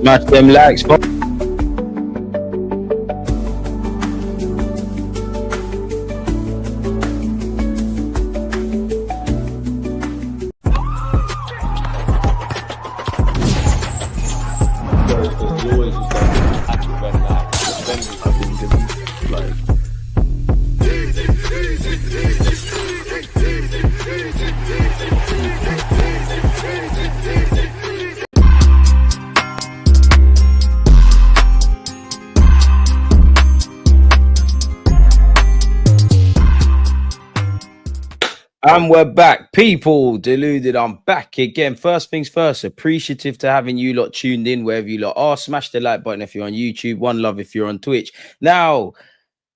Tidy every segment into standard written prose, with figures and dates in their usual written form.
Smash them likes. And we're back, people. Deluded, I'm back again. First things first, appreciative to having you lot tuned in wherever you lot are. Smash the like button if you're on YouTube. One love if you're on Twitch. Now,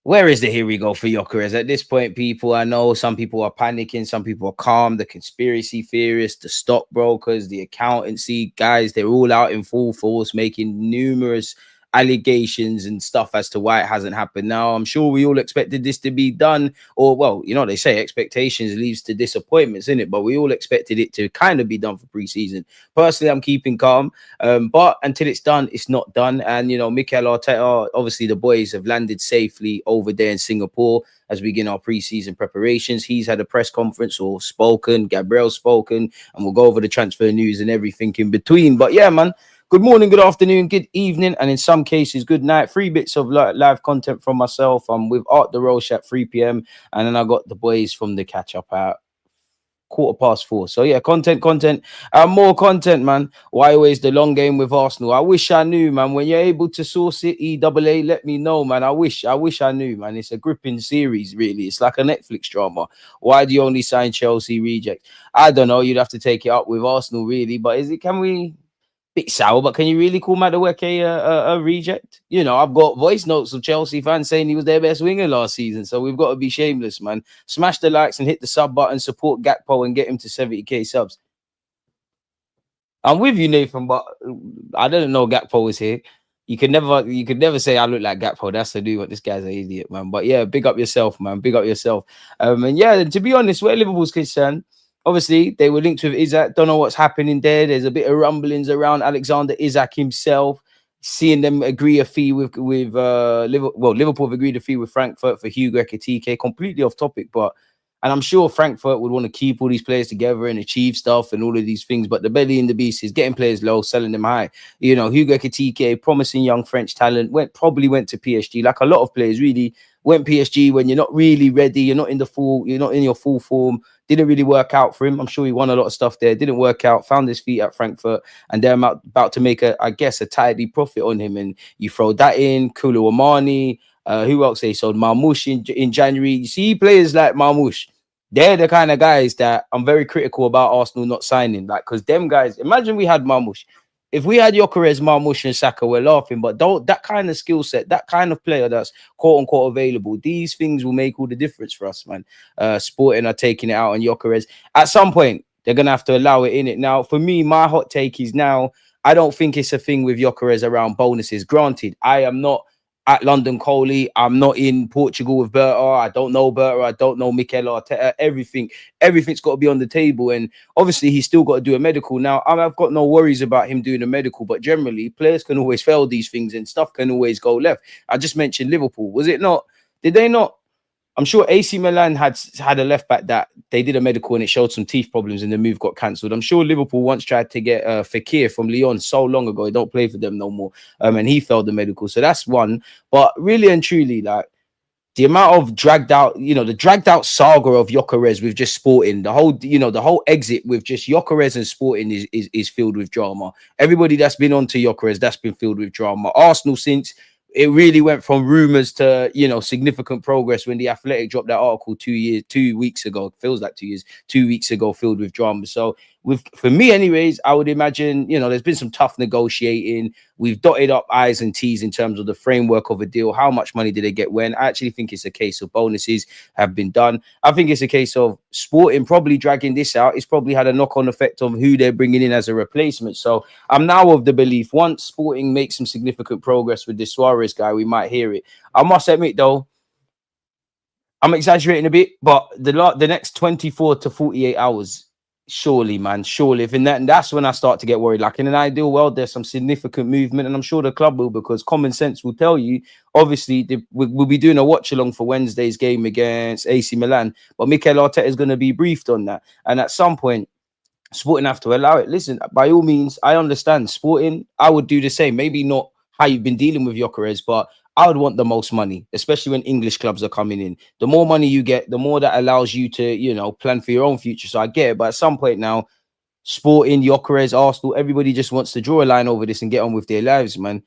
where is the here we go for Gyökeres? At this point, people, I know some people are panicking, some people are calm. The conspiracy theorists, the stockbrokers, the accountancy guys, they're all out in full force making numerous allegations and stuff as to why it hasn't happened. Now, I'm sure we all expected this to be done, or well, you know, they say expectations leads to disappointments, isn't it? But we all expected it to kind of be done for pre-season. Personally, I'm keeping calm, but until it's done, it's not done. And you know, Mikel Arteta, obviously the boys have landed safely over there in Singapore as we begin our pre-season preparations. He's had a press conference or spoken, Gabriel spoken, and we'll go over the transfer news and everything in between. But yeah, man, good morning, good afternoon, good evening, and in some cases, good night. 3 bits of live content from myself. I'm with Art the Roche at 3 p.m. And then I got the boys from the catch-up at 4:15. So yeah, content, and more content, man. Why always the long game with Arsenal? I wish I knew, man. When you're able to source it, EAA, let me know, man. I wish I knew, man. It's a gripping series, really. It's like a Netflix drama. Why do you only sign Chelsea reject? I don't know. You'd have to take it up with Arsenal, really. But can we... bit sour, but can you really call Madueke a reject? You know, I've got voice notes of Chelsea fans saying he was their best winger last season, so we've got to be shameless, man. Smash the likes and hit the sub button, support Gakpo and get him to 70k subs. I'm with you, Nathan, but I didn't know Gakpo was here. You could never say I look like Gakpo. That's to do what this guy's an idiot, man. But yeah, big up yourself, man. Big up yourself. And yeah, to be honest, where Liverpool's concerned, obviously, they were linked with Isak. Don't know what's happening there. There's a bit of rumblings around Alexander Isak himself. Seeing them agree a fee with Liverpool. Well, Liverpool have agreed a fee with Frankfurt for Hugo Ekitike. Completely off topic, and I'm sure Frankfurt would want to keep all these players together and achieve stuff and all of these things. But the belly in the beast is getting players low, selling them high. You know, Hugo Ekitike, promising young French talent, probably went to PSG. Like a lot of players really went PSG when you're not really ready. You're not in your full form. Didn't really work out for him. I'm sure he won a lot of stuff there. Didn't work out. Found his feet at Frankfurt, and they're about to make a tidy profit on him. And you throw that in, Kulu Omani. Who else they sold? Marmoush in January. You see players like Marmoush. They're the kind of guys that I'm very critical about Arsenal not signing. Like, because them guys, imagine we had Marmoush. If we had Gyökeres, Marmoush, and Saka, we're laughing. But that kind of skill set, that kind of player that's quote-unquote available, these things will make all the difference for us, man. Sporting are taking it out on Gyökeres. At some point, they're going to have to allow it in it. Now, for me, my hot take is now, I don't think it's a thing with Gyökeres around bonuses. Granted, I am not at London Coley. I'm not in Portugal with Berta. I don't know Berta. I don't know Mikel Arteta. Everything's got to be on the table. And obviously, he's still got to do a medical. Now, I've got no worries about him doing a medical, but generally, players can always fail these things and stuff can always go left. I just mentioned Liverpool. Was it not? Did they not? I'm sure AC Milan had a left back that they did a medical and it showed some teeth problems and the move got cancelled. I'm sure Liverpool once tried to get Fekir from Lyon so long ago. He don't play for them no more. And he failed the medical. So that's one. But really and truly, like, the amount of dragged out saga of Gyökeres with just Sporting, the whole exit with just Gyökeres and Sporting is filled with drama. Everybody that's been on to Gyökeres, that's been filled with drama. Arsenal, since it really went from rumors to, significant progress when the Athletic dropped that article 2 weeks ago. Feels like 2 years, 2 weeks ago, filled with drama. So for me anyways, I would imagine, there's been some tough negotiating. We've dotted up I's and T's in terms of the framework of a deal. How much money did they get when? I actually think it's a case of bonuses have been done. I think it's a case of Sporting probably dragging this out. It's probably had a knock-on effect of who they're bringing in as a replacement. So I'm now of the belief once Sporting makes some significant progress with this Suarez guy, we might hear it. I must admit though, I'm exaggerating a bit, but the next 24 to 48 hours, Surely, man. Surely, if in that, and that's when I start to get worried. Like in an ideal world, there's some significant movement, and I'm sure the club will, because common sense will tell you. Obviously, we'll be doing a watch along for Wednesday's game against AC Milan, but Mikel Arteta is going to be briefed on that, and at some point, Sporting have to allow it. Listen, by all means, I understand Sporting. I would do the same. Maybe not how you've been dealing with Gyökeres, but I would want the most money, especially when English clubs are coming in. The more money you get, the more that allows you to, plan for your own future. So I get it. But at some point now, Sporting, Gyökeres, Arsenal, everybody just wants to draw a line over this and get on with their lives, man.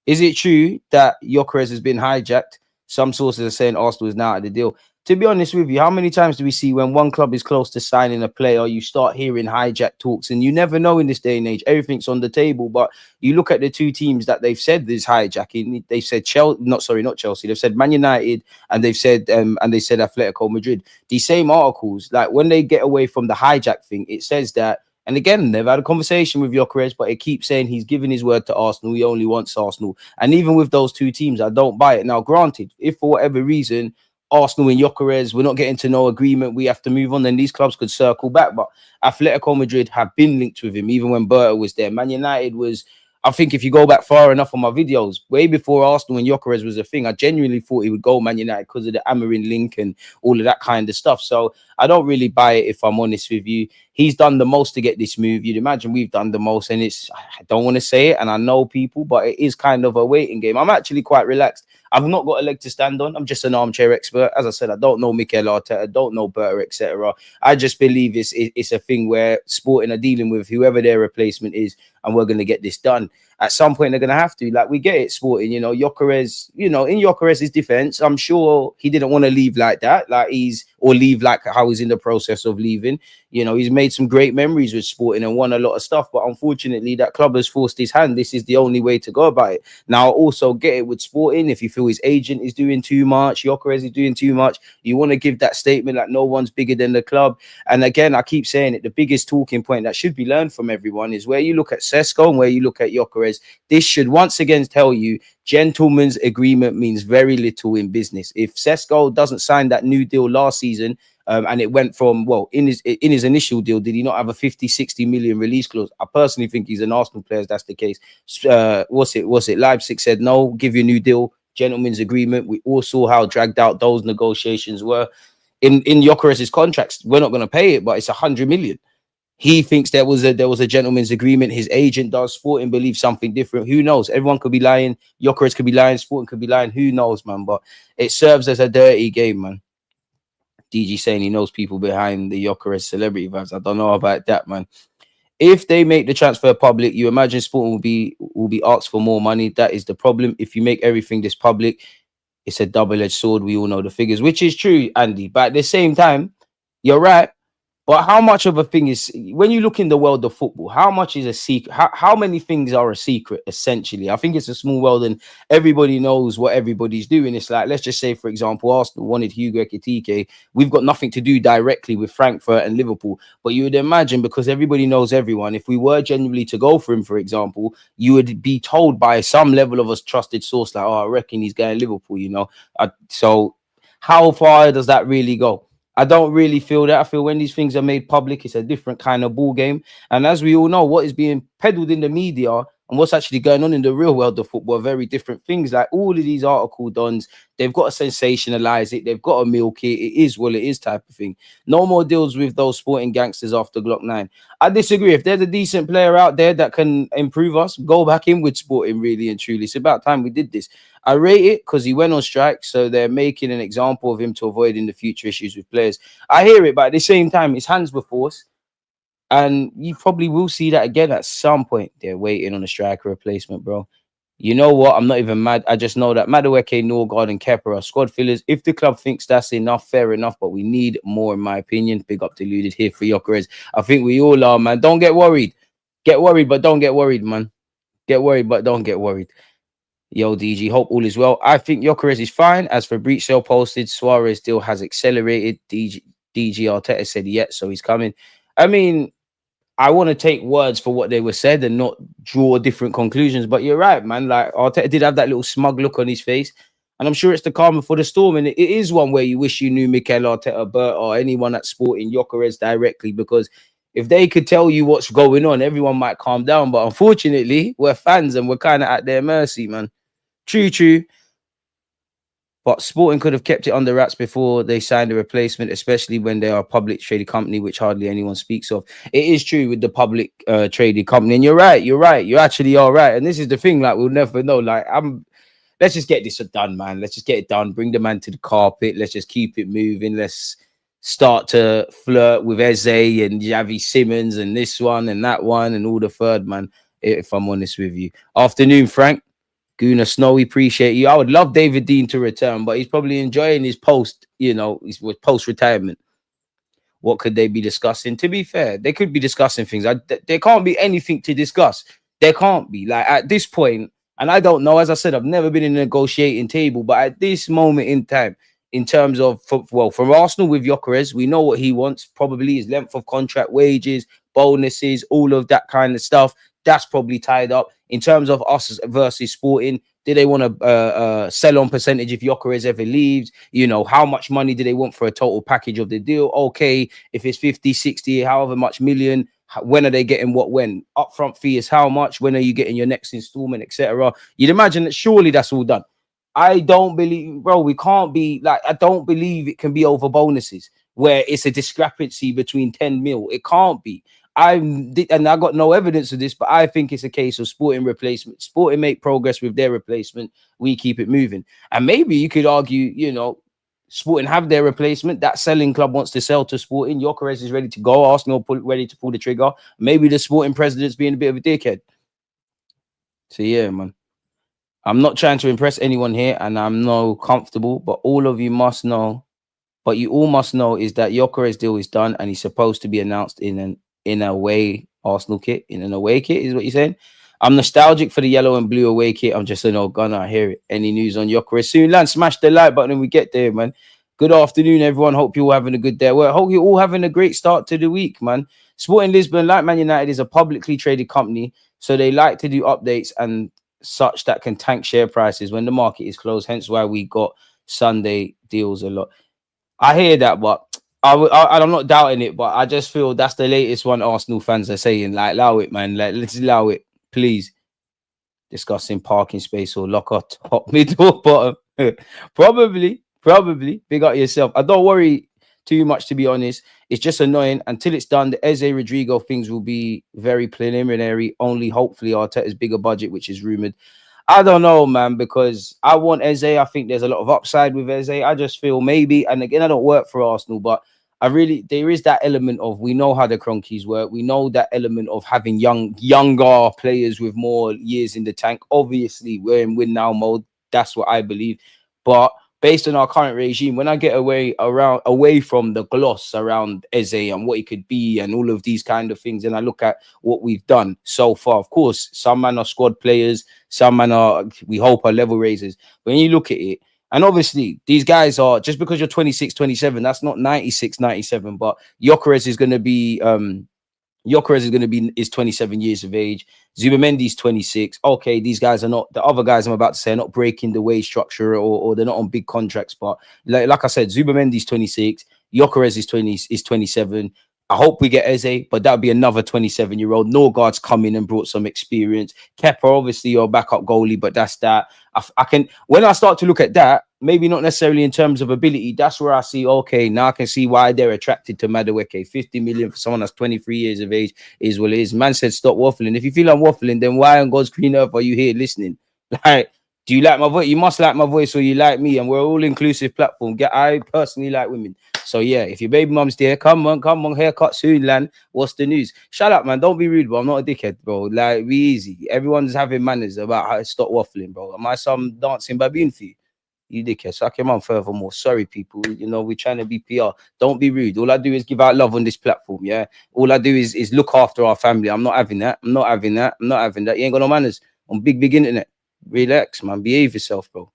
Is it true that Gyökeres has been hijacked? Some sources are saying Arsenal is now out of the deal. To be honest with you, how many times do we see when one club is close to signing a player, you start hearing hijack talks, and you never know in this day and age. Everything's on the table, but you look at the two teams that they've said there's hijacking. They've said Chelsea, not Chelsea. They've said Man United, and they've said Atletico Madrid. These same articles, like when they get away from the hijack thing, it says that. And again, they've had a conversation with Gyökeres, but it keeps saying he's given his word to Arsenal. He only wants Arsenal. And even with those two teams, I don't buy it. Now, granted, if for whatever reason, Arsenal and Gyökeres, we're not getting to no agreement, we have to move on, then these clubs could circle back. But Atletico Madrid have been linked with him, even when Berta was there. Man United was, I think if you go back far enough on my videos, way before Arsenal and Gyökeres was a thing, I genuinely thought he would go Man United because of the Amarin link and all of that kind of stuff. So I don't really buy it, if I'm honest with you. He's done the most to get this move. You'd imagine we've done the most, and I don't want to say it, and I know people, but it is kind of a waiting game. I'm actually quite relaxed. I've not got a leg to stand on. I'm just an armchair expert. As I said, I don't know Mikel Arteta, I don't know Berta, etc. I just believe it's a thing where Sporting are dealing with whoever their replacement is, and we're going to get this done. At some point, they're going to have to. Like, we get it, Sporting. Gyökeres, in Gyökeres' defense, I'm sure he didn't want to leave like that, or leave like how he's in the process of leaving. He's made some great memories with Sporting and won a lot of stuff, but unfortunately, that club has forced his hand. This is the only way to go about it. Now, I also get it with Sporting. If you feel his agent is doing too much, Gyökeres is doing too much, you want to give that statement like no one's bigger than the club. And again, I keep saying it, the biggest talking point that should be learned from everyone is where you look at Sesko and where you look at Gyökeres. This should once again tell you gentleman's agreement means very little in business. If Sesko doesn't sign that new deal last season, and it went from, in his initial deal, did he not have a 50-60 million release clause? I personally think he's an Arsenal player if that's the case. What's it? Leipzig said, no, give you a new deal, gentleman's agreement. We all saw how dragged out those negotiations were. In Gyökeres' contracts, we're not going to pay it, but it's 100 million. He thinks there was a gentleman's agreement. His agent does. Sporting believes something different. Who knows? Everyone could be lying. Gyökeres could be lying. Sporting could be lying. Who knows, man? But it serves as a dirty game, man. DG saying he knows people behind the Gyökeres celebrity vibes. I don't know about that, man. If they make the transfer public, you imagine Sporting will be asked for more money. That is the problem. If you make everything this public, it's a double-edged sword. We all know the figures, which is true, Andy. But at the same time, you're right. But how much of a thing is, when you look in the world of football, how much is a secret? How many things are a secret, essentially? I think it's a small world and everybody knows what everybody's doing. It's like, let's just say, for example, Arsenal wanted Hugo Ekitike. We've got nothing to do directly with Frankfurt and Liverpool. But you would imagine, because everybody knows everyone, if we were genuinely to go for him, for example, you would be told by some level of a trusted source, like, oh, I reckon he's going Liverpool, So how far does that really go? I don't really feel that. I feel when these things are made public, it's a different kind of ball game. And as we all know, what is being peddled in the media and what's actually going on in the real world of football are very different things. Like all of these article dons, they've got to sensationalize it. They've got to milk it. It is what it is type of thing. No more deals with those Sporting gangsters after Glock 9. I disagree. If there's a decent player out there that can improve us, go back in with Sporting, really and truly. It's about time we did this. I rate it because he went on strike, so they're making an example of him to avoid in the future issues with players. I hear it, but at the same time, his hands were forced, and you probably will see that again at some point. They're waiting on a striker replacement, bro. You know what? I'm not even mad. I just know that Madueke, Norgard, and Kepa are squad fillers. If the club thinks that's enough, fair enough, but we need more, in my opinion. Big up deluded here for Gyökeres. I think we all are, man. Don't get worried. Get worried, but don't get worried, man. Get worried, but don't get worried. Yo, DG, hope all is well. I think Gyökeres is fine. As Fabrizio posted, Suarez deal has accelerated. DG Arteta said, yeah, so he's coming. I mean, I want to take words for what they were said and not draw different conclusions. But you're right, man. Like, Arteta did have that little smug look on his face. And I'm sure it's the calm before the storm. And it is one where you wish you knew Mikel Arteta, Bert, or anyone at Sporting Gyökeres directly, because If they could tell you what's going on, everyone might calm down. But unfortunately, we're fans and we're kind of at their mercy, man. True. But Sporting could have kept it under wraps before they signed a replacement, especially when they are a public traded company, which hardly anyone speaks of. It is true with the public traded company. And you're right. You actually are right. And this is the thing, like, we'll never know. Like, let's just get this done, man. Let's just get it done. Bring the man to the carpet. Let's just keep it moving. Let's start to flirt with Eze and Javi Simmons and this one and that one and all the third, man, if I'm honest with you. Afternoon, Frank. Guna Snowy, appreciate you. I would love David Dean to return, but he's probably enjoying his his post-retirement. What could they be discussing? To be fair, they could be discussing things. There can't be anything to discuss. There can't be. Like, at this point, and I don't know, as I said, I've never been in a negotiating table, but at this moment in time, in terms of, from Arsenal with Gyökeres, we know what he wants, probably his length of contract, wages, bonuses, all of that kind of stuff. That's probably tied up. In terms of us versus Sporting, do they want to sell on percentage if Gyökeres ever leaves? You know, how much money do they want for a total package of the deal? Okay, if it's 50, 60, however much million, when are they getting what when? Upfront fee is how much? When are you getting your next installment, etc.? You'd imagine that surely that's all done. I don't believe, bro, we can't be like, I don't believe it can be over bonuses where it's a discrepancy between 10 mil. It can't be. And I got no evidence of this, but I think it's a case of Sporting replacement. Sporting make progress with their replacement. We keep it moving. And maybe you could argue, you know, Sporting have their replacement. That selling club wants to sell to Sporting. Gyökeres is ready to go. Arsenal ready to pull the trigger. Maybe the Sporting president's being a bit of a dickhead. So yeah, man. I'm not trying to impress anyone here, and I'm no comfortable, but all of you must know. But you all must know is that Gyökeres deal is done, and he's supposed to be announced in an away Arsenal kit, in an away kit, is what you're saying. I'm nostalgic for the yellow and blue away kit. I'm just an old gunner. I hear it. Any news on Gyökeres soon, land? Smash the like button and we get there, man. Good afternoon, everyone. Hope you're all having a good day. Well, hope you're all having a great start to the week, man. Sporting Lisbon, like Man United, is a publicly traded company, so they like to do updates and such that can tank share prices when the market is closed. Hence why we got Sunday deals a lot. I hear that, but I'm not doubting it, but I just feel that's the latest one Arsenal fans are saying. Like, allow it, man. Like, let's allow it, please. Discussing parking space or locker, top, middle, bottom. Probably. Big up yourself. I don't worry too much, to be honest. It's just annoying. Until it's done, the Eze Rodrigo things will be very preliminary. Only hopefully Arteta's bigger budget, which is rumored. I don't know, man, because I want Eze. I think there's a lot of upside with Eze. I just feel maybe, and again, I don't work for Arsenal, but there is that element of, we know how the Cronkies work. We know that element of having younger players with more years in the tank. Obviously, we're in win now mode. That's what I believe. But based on our current regime, when I get away from the gloss around Eze and what he could be and all of these kind of things, and I look at what we've done so far, of course, some man are squad players, some man are, we hope, are level raisers. When you look at it, and obviously these guys are, just because you're 26, 27, that's not 96, 97, but Gyökeres is going to be, is 27 years of age. Zubamendi's 26. Okay, these guys are not, the other guys I'm about to say are not breaking the wage structure, or they're not on big contracts. But like I said, Zubamendi's 26. Gyökeres is 27. I hope we get Eze, but that'll be another 27-year-old. Norgard's come in and brought some experience. Kepa, obviously, your backup goalie, but that's that. I can, when I start to look at that, maybe not necessarily in terms of ability, that's where I see, okay, now I can see why they're attracted to Madueke. 50 million for someone that's 23 years of age is what it is. Man said, stop waffling. If you feel I'm waffling, then why on God's green earth are you here listening? Like, do you like my voice? You must like my voice, or you like me, and we're all inclusive platform. I personally like women. So yeah, if your baby mom's there, come on, haircut soon, land. What's the news? Shut up, man. Don't be rude, bro. I'm not a dickhead, bro. Like, be easy. Everyone's having manners about how to stop waffling, bro. Am I some dancing baboon for you? You dickhead. Suck your mum furthermore. Sorry, people. You know, we're trying to be PR. Don't be rude. All I do is give out love on this platform, yeah? All I do is look after our family. I'm not having that. You ain't got no manners on big internet. Relax, man. Behave yourself, bro.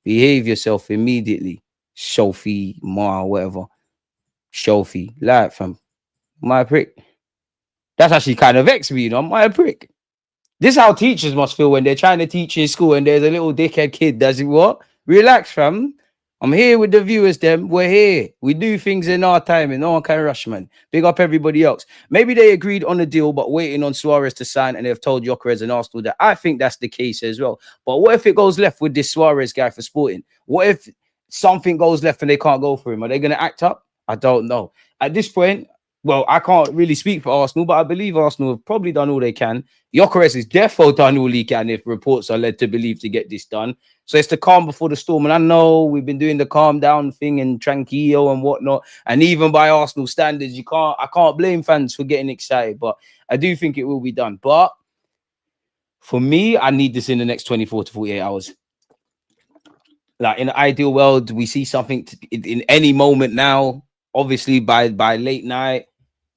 Behave yourself immediately. Sophie, Ma, whatever. Sophie. Like, fam. My prick. That's actually kind of vexed me, you know. My prick. This is how teachers must feel when they're trying to teach in school and there's a little dickhead kid. Does it what? Relax, fam. I'm here with the viewers, them. We're here. We do things in our time and no one can rush, man. Big up everybody else. Maybe they agreed on a deal, but waiting on Suarez to sign, and they've told Gyökeres and Arsenal that. I think that's the case as well. But what if it goes left with this Suarez guy for Sporting? What if something goes left and they can't go for him? Are they going to act up? I don't know. At this point, well, I can't really speak for Arsenal, but I believe Arsenal have probably done all they can. Gyökeres is defo done all he can if reports are led to believe to get this done. So it's the calm before the storm. And I know we've been doing the calm down thing and tranquillo and whatnot. And even by Arsenal standards, I can't blame fans for getting excited. But I do think it will be done. But for me, I need this in the next 24 to 48 hours. Like in the ideal world, we see something in any moment now. Obviously, by late night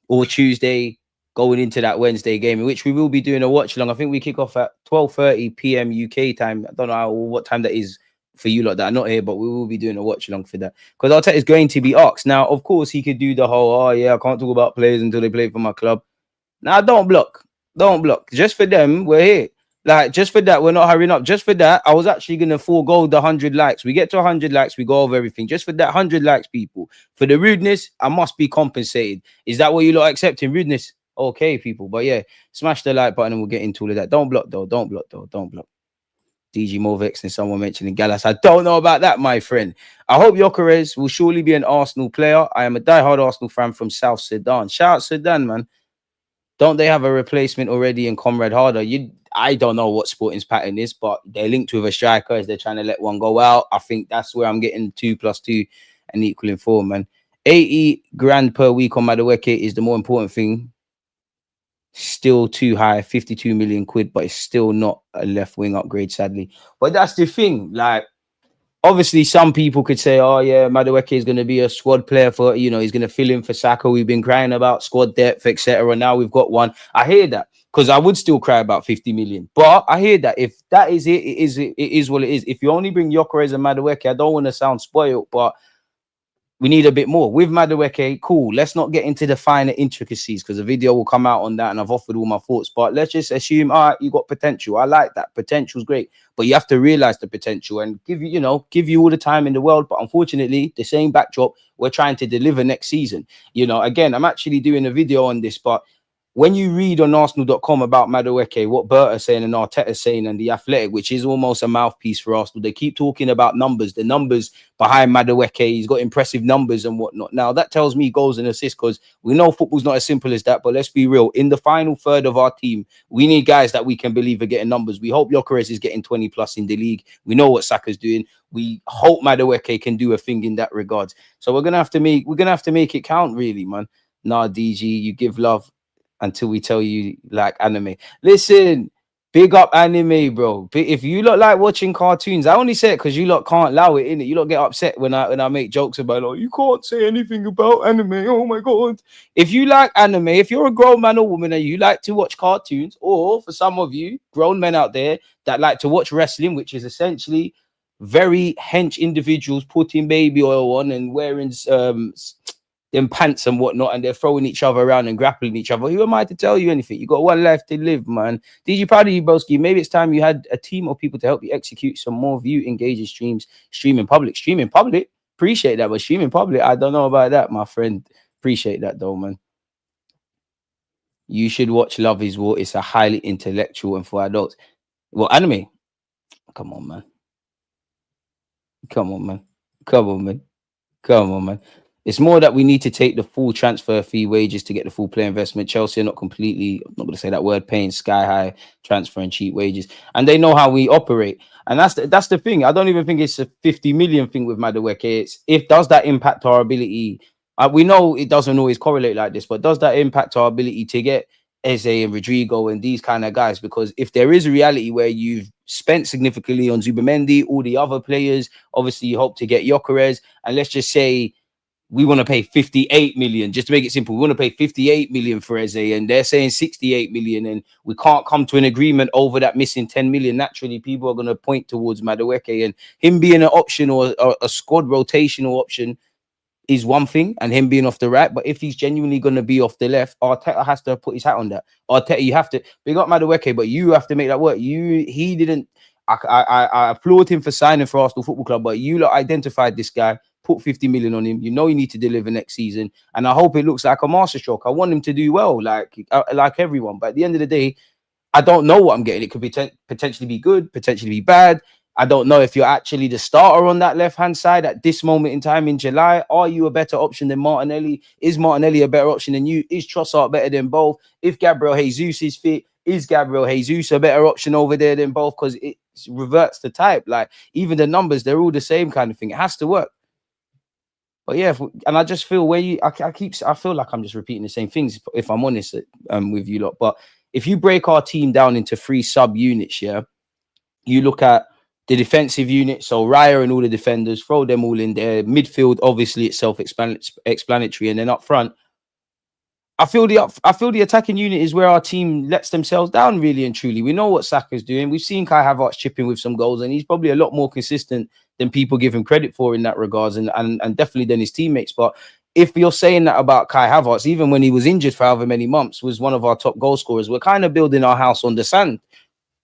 or Tuesday, going into that Wednesday game, in which we will be doing a watch along. I think we kick off at 12:30 p.m. UK time. I don't know what time that is for you lot that are not here, but we will be doing a watch along for that. Because Arteta is going to be asked. Now, of course, he could do the whole, oh yeah, I can't talk about players until they play for my club. Now, don't block. Don't block. Just for them, we're here. Like, just for that, we're not hurrying up. Just for that, I was actually going to forego the 100 likes. We get to 100 likes, we go over everything. Just for that 100 likes, people. For the rudeness, I must be compensated. Is that what you lot accepting? Rudeness? Okay, people. But yeah, smash the like button and we'll get into all of that. Don't block, though. Don't block, though. Don't block. DG Movex and someone mentioning Gallas. I don't know about that, my friend. I hope Gyökeres will surely be an Arsenal player. I am a diehard Arsenal fan from South Sudan. Shout out Sudan, man. Don't they have a replacement already in Comrade Harder? I don't know what Sporting's pattern is, but they're linked with a striker as they're trying to let one go out. I think that's where I'm getting 2 + 2 and equaling 4, man. 80 grand per week on Madueke is the more important thing. Still too high, 52 million quid, but it's still not a left wing upgrade, sadly. But that's the thing. Like, obviously, some people could say, oh, yeah, Madueke is going to be a squad player for, he's going to fill in for Saka. We've been crying about squad depth, etc. Now we've got one. I hear that because I would still cry about 50 million. But I hear that if that is it, it is what it is. If you only bring Gyökeres and Madueke, I don't want to sound spoiled, but we need a bit more. With Madueke, cool. Let's not get into the finer intricacies because the video will come out on that and I've offered all my thoughts. But let's just assume, all right, you got potential. I like that. Potential's great. But you have to realize the potential and give you all the time in the world. But unfortunately, the same backdrop, we're trying to deliver next season. Again, I'm actually doing a video on this, but when you read on Arsenal.com about Madueke, what Berta's saying and Arteta's saying and The Athletic, which is almost a mouthpiece for Arsenal, they keep talking about numbers, the numbers behind Madueke. He's got impressive numbers and whatnot. Now, that tells me goals and assists because we know football's not as simple as that, but let's be real. In the final third of our team, we need guys that we can believe are getting numbers. We hope Gyökeres is getting 20+ in the league. We know what Saka's doing. We hope Madueke can do a thing in that regard. So we're gonna have to make it count, really, man. Nah, DG, you give love until we tell you like anime. Listen, big up anime, bro. If you look like watching cartoons, I only say it because you lot can't allow it, innit? You lot get upset when I make jokes about, oh, you can't say anything about anime. Oh my god. If you like anime, if you're a grown man or woman and you like to watch cartoons, or for some of you grown men out there that like to watch wrestling, which is essentially very hench individuals putting baby oil on and wearing them pants and whatnot, and they're throwing each other around and grappling each other. Who am I to tell you anything? You got one life to live, man. DG, proud of you, broski. Maybe it's time you had a team of people to help you execute some more view engaging streams. Streaming public. Appreciate that, but streaming public, I don't know about that, my friend. Appreciate that though, man. You should watch Love Is War. It's a highly intellectual and for adults. Well, anime. Come on, man. It's more that we need to take the full transfer fee wages to get the full player investment. Chelsea are not completely, I'm not going to say that word, paying sky high transfer and cheap wages. And they know how we operate. And that's the thing. I don't even think it's a 50 million thing with Madueke. Does that impact our ability? We know it doesn't always correlate like this, but does that impact our ability to get Eze and Rodrigo and these kind of guys? Because if there is a reality where you've spent significantly on Zubimendi, all the other players, obviously you hope to get Gyökeres, and let's just say we want to pay 58 million, just to make it simple. We want to pay 58 million for Eze, and they're saying 68 million, and we can't come to an agreement over that missing 10 million. Naturally, people are going to point towards Madueke, and him being an option or a squad rotational option is one thing, and him being off the right. But if he's genuinely going to be off the left, Arteta has to put his hat on that. Arteta, you have to big up Madueke, but you have to make that work. He didn't. I applaud him for signing for Arsenal Football Club, but you lot identified this guy, put 50 million on him. You know you need to deliver next season, and I hope it looks like a masterstroke. I want him to do well, like everyone. But at the end of the day, I don't know what I'm getting. It could be potentially be good, potentially be bad. I don't know if you're actually the starter on that left-hand side at this moment in time in July. Are you a better option than Martinelli? Is Martinelli a better option than you? Is Trossard better than both? If Gabriel Jesus is fit, is Gabriel Jesus a better option over there than both? Because it reverts to type. Like, even the numbers, they're all the same kind of thing. It has to work. But yeah, and I just feel I feel like I'm just repeating the same things, if I'm honest, with you lot. But if you break our team down into 3 sub-units, yeah, you look at the defensive unit, so Raya and all the defenders, throw them all in there. Midfield, obviously, it's self-explanatory, and then up front, I feel the attacking unit is where our team lets themselves down, really and truly. We know what Saka's doing. We've seen Kai Havertz chipping with some goals, and he's probably a lot more consistent than people give him credit for in that regards, and definitely than his teammates. But if you're saying that about Kai Havertz, even when he was injured for however many months, was one of our top goal scorers, we're kind of building our house on the sand.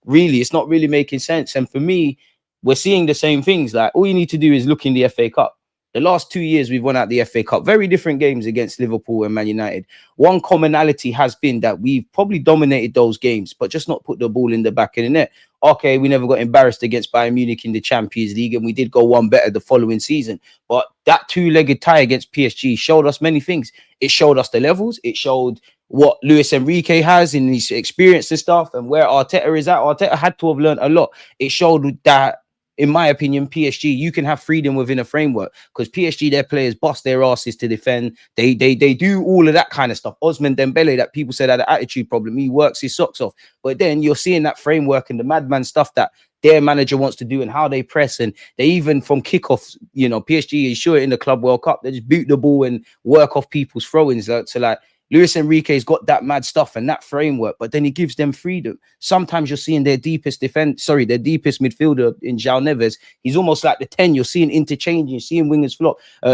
Really, it's not really making sense. And for me, we're seeing the same things. Like, all you need to do is look in the FA Cup. The last 2 years we've won out the FA Cup, very different games against Liverpool and Man United. One commonality has been that we've probably dominated those games, but just not put the ball in the back of the net. Okay, we never got embarrassed against Bayern Munich in the Champions League, and we did go one better the following season. But that 2-legged tie against PSG showed us many things. It showed us the levels. It showed what Luis Enrique has in his experience and stuff, and where Arteta is at. Arteta had to have learned a lot. It showed that, in my opinion, PSG, you can have freedom within a framework, because PSG, their players bust their asses to defend. They do all of that kind of stuff. Osman Dembele, that people said had an attitude problem, he works his socks off. But then you're seeing that framework and the madman stuff that their manager wants to do and how they press. And they even from kickoffs, you know, PSG is sure in the Club World Cup, they just boot the ball and work off people's throw-ins. So like, Luis Enrique's got that mad stuff and that framework, but then he gives them freedom. Sometimes you're seeing their deepest midfielder in João Neves. He's almost like the 10. You're seeing interchange, you're seeing wingers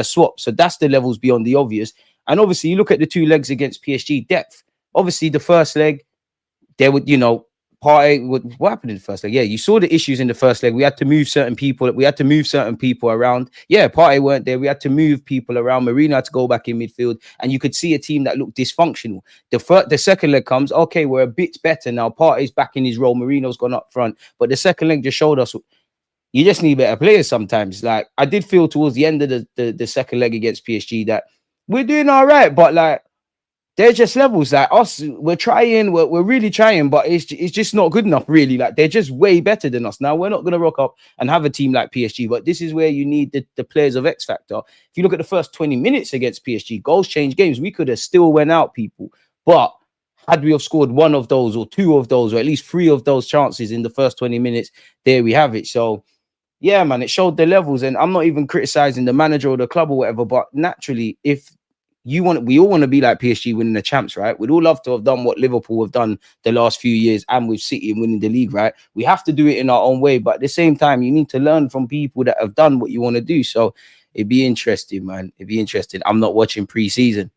swap. So that's the levels beyond the obvious. And obviously, you look at the 2 legs against PSG, depth. Obviously, the first leg, there would, what happened in the first leg? Yeah, you saw the issues in the first leg. We had to move certain people. We had to move certain people around. Yeah, Partey weren't there. We had to move people around. Marino had to go back in midfield, and you could see a team that looked dysfunctional. The second leg comes. Okay, we're a bit better now. Partey's back in his role. Marino's gone up front, but the second leg just showed us you just need better players sometimes. Like, I did feel towards the end of the second leg against PSG that we're doing all right, but like, they're just levels. Like us, we're trying, we're really trying, but it's just not good enough, really. Like, they're just way better than us. Now, we're not going to rock up and have a team like PSG, but this is where you need the players of X Factor. If you look at the first 20 minutes against PSG, goals change games. We could have still went out, people. But had we have scored one of those or 2 of those or at least 3 of those chances in the first 20 minutes, there we have it. So, yeah, man, it showed the levels. And I'm not even criticizing the manager or the club or whatever, but naturally, if we all want to be like PSG winning the champs, right? We'd all love to have done what Liverpool have done the last few years and with City and winning the league, right? We have to do it in our own way, but at the same time, you need to learn from people that have done what you want to do. So it'd be interesting, man. It'd be interesting. I'm not watching pre-season.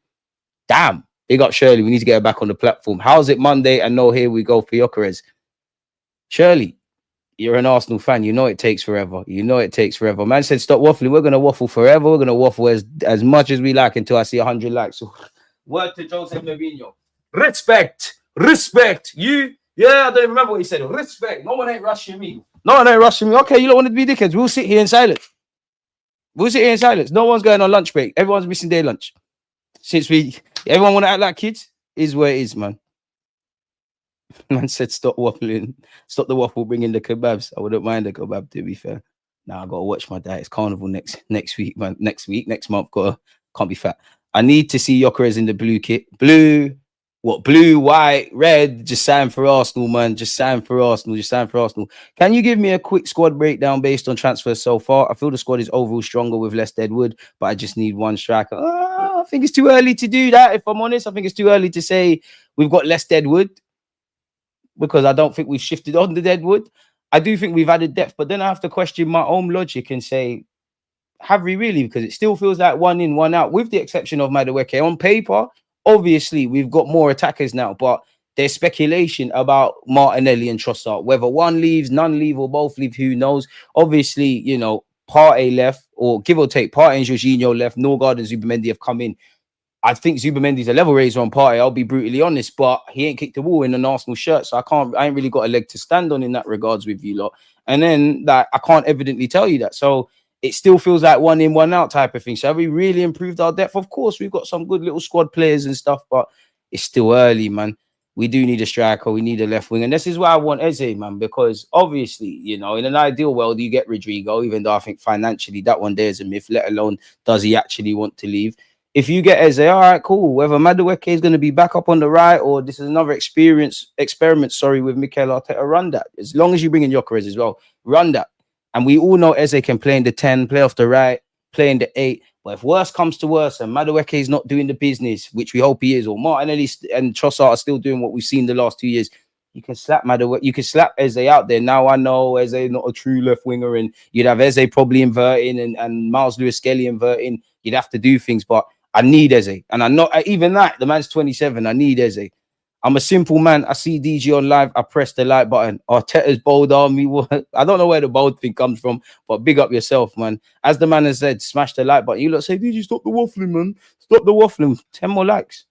Damn. Big up Shirley. We need to get her back on the platform. How's it Monday? And no, here we go for Gyökeres. Shirley, you're an Arsenal fan. You know it takes forever. Man said, stop waffling. We're going to waffle forever. We're going to waffle as much as we like until I see 100 likes. So, word to Jose Mourinho. Respect. You? Yeah, I don't remember what he said. Respect. No one ain't rushing me. Okay, you don't want to be dickheads. We'll sit here in silence. No one's going on lunch break. Everyone's missing their lunch. Everyone want to act like kids? Is where it is, man. Man said, stop waffling. Stop the waffle, bring in the kebabs. I wouldn't mind a kebab, to be fair. Now I got to watch my diet. It's carnival next week, man. Next month. Can't be fat. I need to see Gyökeres in the blue kit. Blue, white, red. Just sign for Arsenal, man. Just sign for Arsenal. Can you give me a quick squad breakdown based on transfers so far? I feel the squad is overall stronger with less Deadwood, but I just need one striker. I think it's too early to do that, if I'm honest. I think it's too early to say we've got less Deadwood, because I don't think we've shifted on the Deadwood. I do think we've added depth, but then I have to question my own logic and say, have we really? Because it still feels like one in, one out, with the exception of Madueke. On paper, obviously, we've got more attackers now, but There's speculation about Martinelli and Trossard. Whether one leaves, none leave, or both leave, who knows? Obviously, you know, Partey left, or give or take, Partey and Jorginho left. Norgard and Zubimendi have come in. I think Zubimendi's a level raiser on Partey. I'll be brutally honest, but he ain't kicked the wall in an Arsenal shirt, so I ain't really got a leg to stand on in that regards with you lot. And then that I can't evidently tell you that. So it still feels like one in, one out type of thing. So have we really improved our depth? Of course, we've got some good little squad players and stuff, but it's still early, man. We do need a striker. We need a left wing. And this is why I want Eze, man, because obviously, you know, in an ideal world, you get Rodrigo, even though I think financially that one there is a myth, let alone does he actually want to leave. If you get Eze, all right, cool. Whether Madueke is going to be back up on the right or this is another experiment, with Mikel Arteta, run that. As long as you bring in Gyökeres as well, run that. And we all know Eze can play in the 10, play off the right, play in the 8. But if worse comes to worse and Madueke is not doing the business, which we hope he is, or Martinelli and Trossard are still doing what we've seen the last 2 years, you can slap Madueke, you can slap Eze out there. Now I know Eze not a true left winger, and you'd have Eze probably inverting and Miles Lewis-Skelly inverting. You'd have to do things, but I need Eze. And I'm not even that. The man's 27. I need Eze. I'm a simple man. I see DG on live. I press the like button. Arteta's bold army. I don't know where the bold thing comes from, but big up yourself, man. As the man has said, smash the like button. You lot say, DG, stop the waffling, man. Stop the waffling. 10 more likes.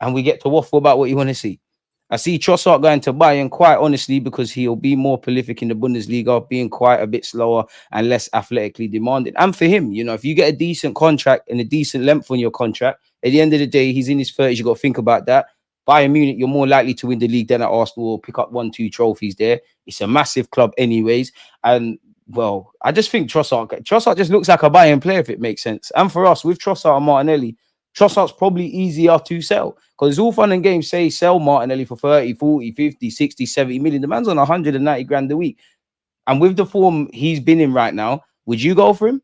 And we get to waffle about what you want to see. I see Trossard going to Bayern, quite honestly, because he'll be more prolific in the Bundesliga, being quite a bit slower and less athletically demanding. And for him, you know, if you get a decent contract and a decent length on your contract, at the end of the day, he's in his 30s. You got to think about that. Bayern Munich, you're more likely to win the league than at Arsenal or pick up 1-2 trophies there. It's a massive club anyways. And, well, I just think Trossard just looks like a Bayern player, if it makes sense. And for us, with Trossard and Martinelli, Trossard's probably easier to sell because it's all fun and games. Say sell Martinelli for 30, 40, 50, 60, 70 million. The man's on 190 grand a week. And with the form he's been in right now, would you go for him?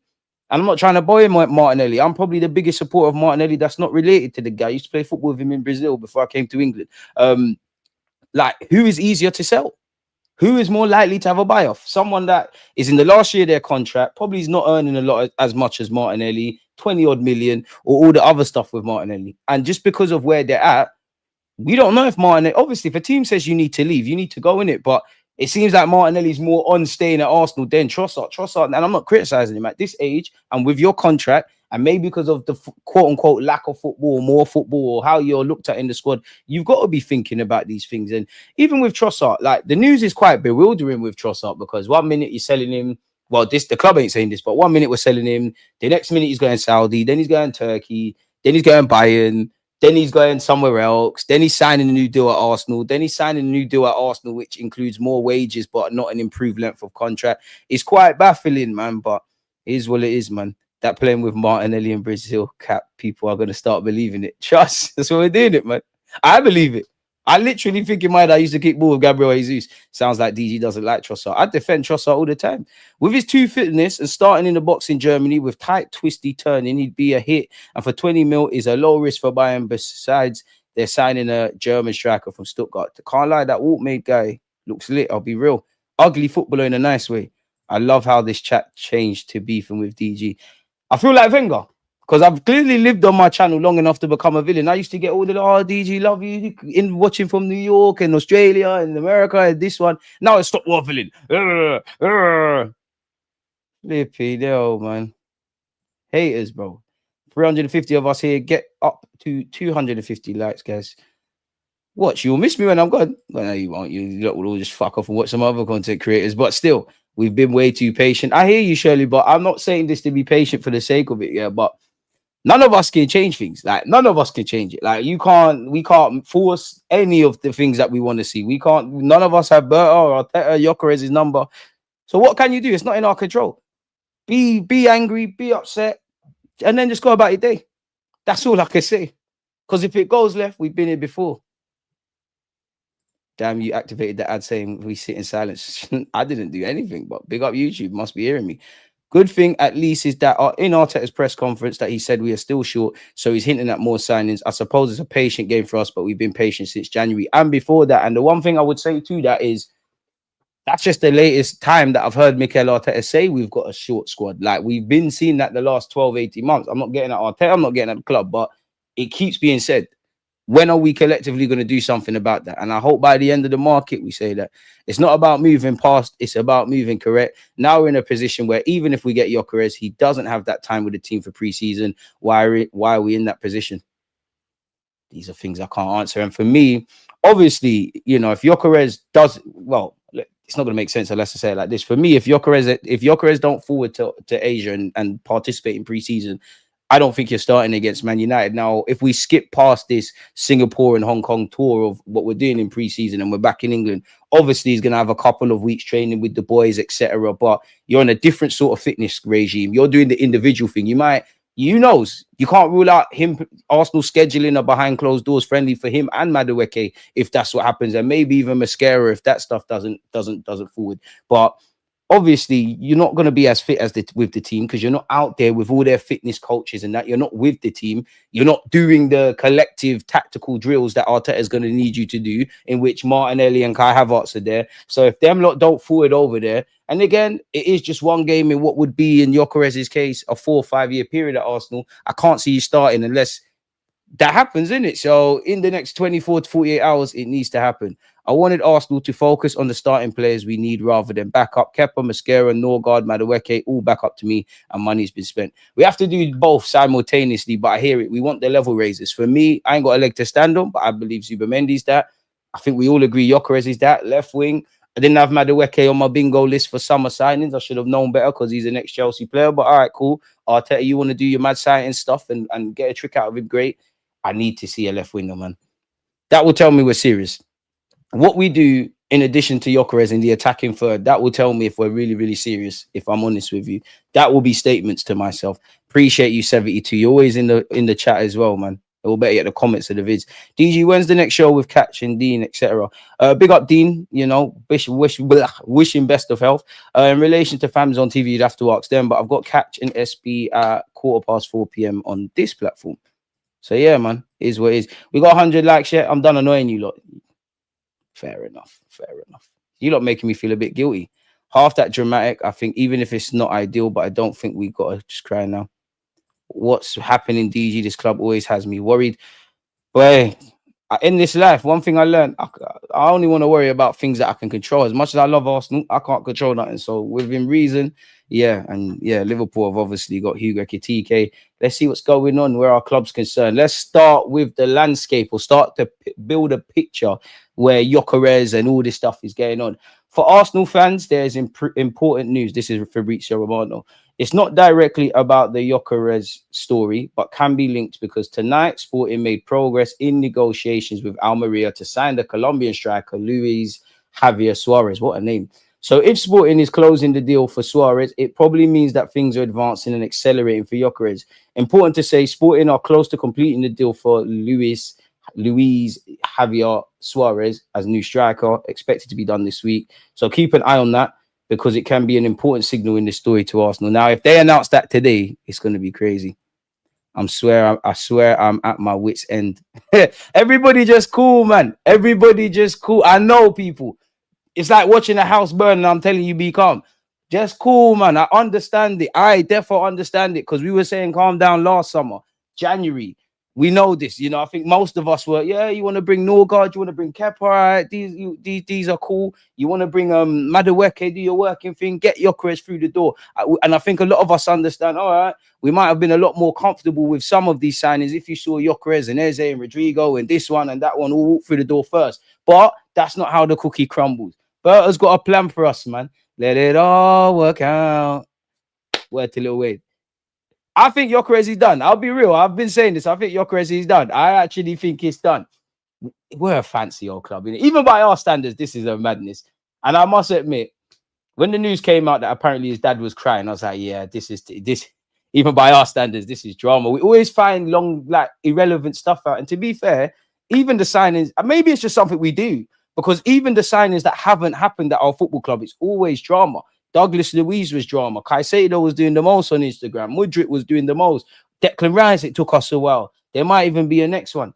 And I'm not trying to buy him like Martinelli. I'm probably the biggest supporter of Martinelli that's not related to the guy. I used to play football with him in Brazil before I came to England. Like, who is easier to sell? Who is more likely to have a buy-off? Someone that is in the last year of their contract, probably is not earning a lot as much as Martinelli, 20-odd million, or all the other stuff with Martinelli. And just because of where they're at, we don't know if Martinelli... Obviously, if a team says you need to leave, you need to go in it. But it seems like Martinelli's more on staying at Arsenal than Trossard. And I'm not criticizing him at this age and with your contract, and maybe because of the quote-unquote lack of football, more football, or how you're looked at in the squad, you've got to be thinking about these things. And even with Trossard, like, the news is quite bewildering with Trossard because 1 minute you're selling him. Well, the club ain't saying this, but 1 minute we're selling him. The next minute he's going Saudi. Then he's going Turkey. Then he's going Bayern. Then he's going somewhere else. Then he's signing a new deal at Arsenal. Then he's signing a new deal at Arsenal, which includes more wages, but not an improved length of contract. It's quite baffling, man, but it is what it is, man. That playing with Martinelli in Brazil, people are going to start believing it. Trust. That's what we're doing it, man. I believe it. I literally think in my head I used to kick ball with Gabriel Jesus. Sounds like DG doesn't like Trossard. I defend Trossard all the time. With his 2 fitness and starting in the box in Germany with tight, twisty turning, he'd be a hit. And for 20 mil is a low risk for Bayern. Besides, they're signing a German striker from Stuttgart. Can't lie, that Walk-made guy looks lit. I'll be real. Ugly footballer in a nice way. I love how this chat changed to beefing with DG. I feel like Wenger. Because I've clearly lived on my channel long enough to become a villain. I used to get all the, DG, love you, in watching from New York and Australia and America and this one. Now it's stop waffling. Flippy hell, man. Haters, bro. 350 of us here. Get up to 250 likes, guys. Watch, you'll miss me when I'm gone. Well, no, you won't. You will all just fuck off and watch some other content creators. But still, we've been way too patient. I hear you, Shirley, but I'm not saying this to be patient for the sake of it, yeah, but none of us can change things. Like, none of us can change it. Like, we can't force any of the things that we want to see. None of us have Berta or Arteta, Gyökeres' number. So what can you do? It's not in our control. Be angry, be upset, and then just go about your day. That's all I can say. Because if it goes left, we've been here before. Damn, you activated the ad saying we sit in silence. I didn't do anything, but big up YouTube. Must be hearing me. Good thing, at least, is that in Arteta's press conference that he said we are still short, so he's hinting at more signings. I suppose it's a patient game for us, but we've been patient since January and before that. And the one thing I would say to that is that's just the latest time that I've heard Mikel Arteta say we've got a short squad. Like, we've been seeing that the last 12, 18 months. I'm not getting at Arteta, I'm not getting at the club, but it keeps being said. When are we collectively going to do something about that? And I hope by the end of the market, we say that it's not about moving past, it's about moving correct. Now we're in a position where even if we get Gyökeres, he doesn't have that time with the team for preseason. Why are we in that position? These are things I can't answer. And for me, obviously, if Gyökeres does well, it's not going to make sense unless I say it like this. For me, if Gyökeres don't forward to Asia and participate in preseason, I don't think you're starting against Man United. Now, if we skip past this Singapore and Hong Kong tour of what we're doing in preseason and we're back in England, obviously he's going to have a couple of weeks training with the boys, etc. But you're on a different sort of fitness regime. You're doing the individual thing. You can't rule out him, Arsenal scheduling a behind closed doors friendly for him and Madueke if that's what happens, and maybe even Mascara if that stuff doesn't forward. But obviously, you're not going to be as fit as with the team because you're not out there with all their fitness coaches and that. You're not with the team. You're not doing the collective tactical drills that Arteta is going to need you to do, in which Martinelli and Kai Havertz are there. So if them lot don't forward over there, and again, it is just one game in what would be, in Gyökeres' case, a 4 or 5 year period at Arsenal. I can't see you starting unless that happens, isn't it? So in the next 24 to 48 hours, it needs to happen. I wanted Arsenal to focus on the starting players we need rather than backup. Kepa, Mascara, Norgard, Madueke, all back up to me, and money's been spent. We have to do both simultaneously, but I hear it. We want the level raisers. For me, I ain't got a leg to stand on, but I believe Zubamendi's that. I think we all agree Gyökeres is that. Left wing. I didn't have Madueke on my bingo list for summer signings. I should have known better because he's an ex-Chelsea player. But all right, cool. Arteta, you want to do your mad signing stuff and get a trick out of him, great. I need to see a left winger, man. That will tell me we're serious. What we do in addition to Gyökeres in the attacking third, that will tell me if we're really, really serious, if I'm honest with you. That will be statements to myself. Appreciate you, 72. You're always in the chat as well, man. We'll better get the comments of the vids. DG, when's the next show with Catch and Dean, etc.? Big up Dean, wish him best of health. In relation to fans on TV, you'd have to ask them, but I've got Catch and SB at 4:15 p.m. on this platform. So yeah, man, it is what it is. We got 100 likes yet. I'm done annoying you lot. Fair enough. You lot making me feel a bit guilty. Half that dramatic, I think, even if it's not ideal, but I don't think we got to just cry now. What's happening, DG? This club always has me worried. Boy, in this life, one thing I learned, I only want to worry about things that I can control. As much as I love Arsenal, I can't control nothing. So within reason, Liverpool have obviously got Hugo Ekitike. Let's see what's going on where our club's concerned. Let's start with the landscape, or start to build a picture where Gyökeres and all this stuff is going on. For Arsenal fans, there's important news. This is Fabrizio Romano. It's not directly about the Gyökeres story, but can be linked because tonight Sporting made progress in negotiations with Almeria to sign the Colombian striker Luis Javier Suarez. What a name. So if Sporting is closing the deal for Suarez, it probably means that things are advancing and accelerating for Gyökeres. Important to say, Sporting are close to completing the deal for Luis Javier Suarez as new striker, expected to be done this week. So keep an eye on that, because it can be an important signal in this story to Arsenal. Now, if they announce that today, it's going to be crazy. I swear I'm at my wit's end. Everybody just cool, man. Everybody just cool. I know, people. It's like watching a house burn and I'm telling you, be calm. Just cool, man. I understand it. I definitely understand it, because we were saying calm down last summer, January. We know this, I think most of us were, you want to bring Norgard, you want to bring Kepa, all right, these are cool. You want to bring Madueke, do your working thing, get Gyökeres through the door. And I think a lot of us understand, all right, we might have been a lot more comfortable with some of these signings if you saw Gyökeres and Eze and Rodrigo and this one and that one all walk through the door first. But that's not how the cookie crumbles. Berta's got a plan for us, man. Let it all work out. Word to Lil Wayne. I think Gyökeres is done. I'll be real. I've been saying this. I think Gyökeres is done. I actually think it's done. We're a fancy old club, innit? Even by our standards, this is a madness. And I must admit, when the news came out that apparently his dad was crying, I was like, yeah, this. Even by our standards, this is drama. We always find irrelevant stuff out. And to be fair, even the signings, maybe it's just something we do, because even the signings that haven't happened at our football club, it's always drama. Douglas Luiz was drama. Caicedo was doing the most on Instagram. Mudryk was doing the most. Declan Rice, it took us a while. There might even be a next one.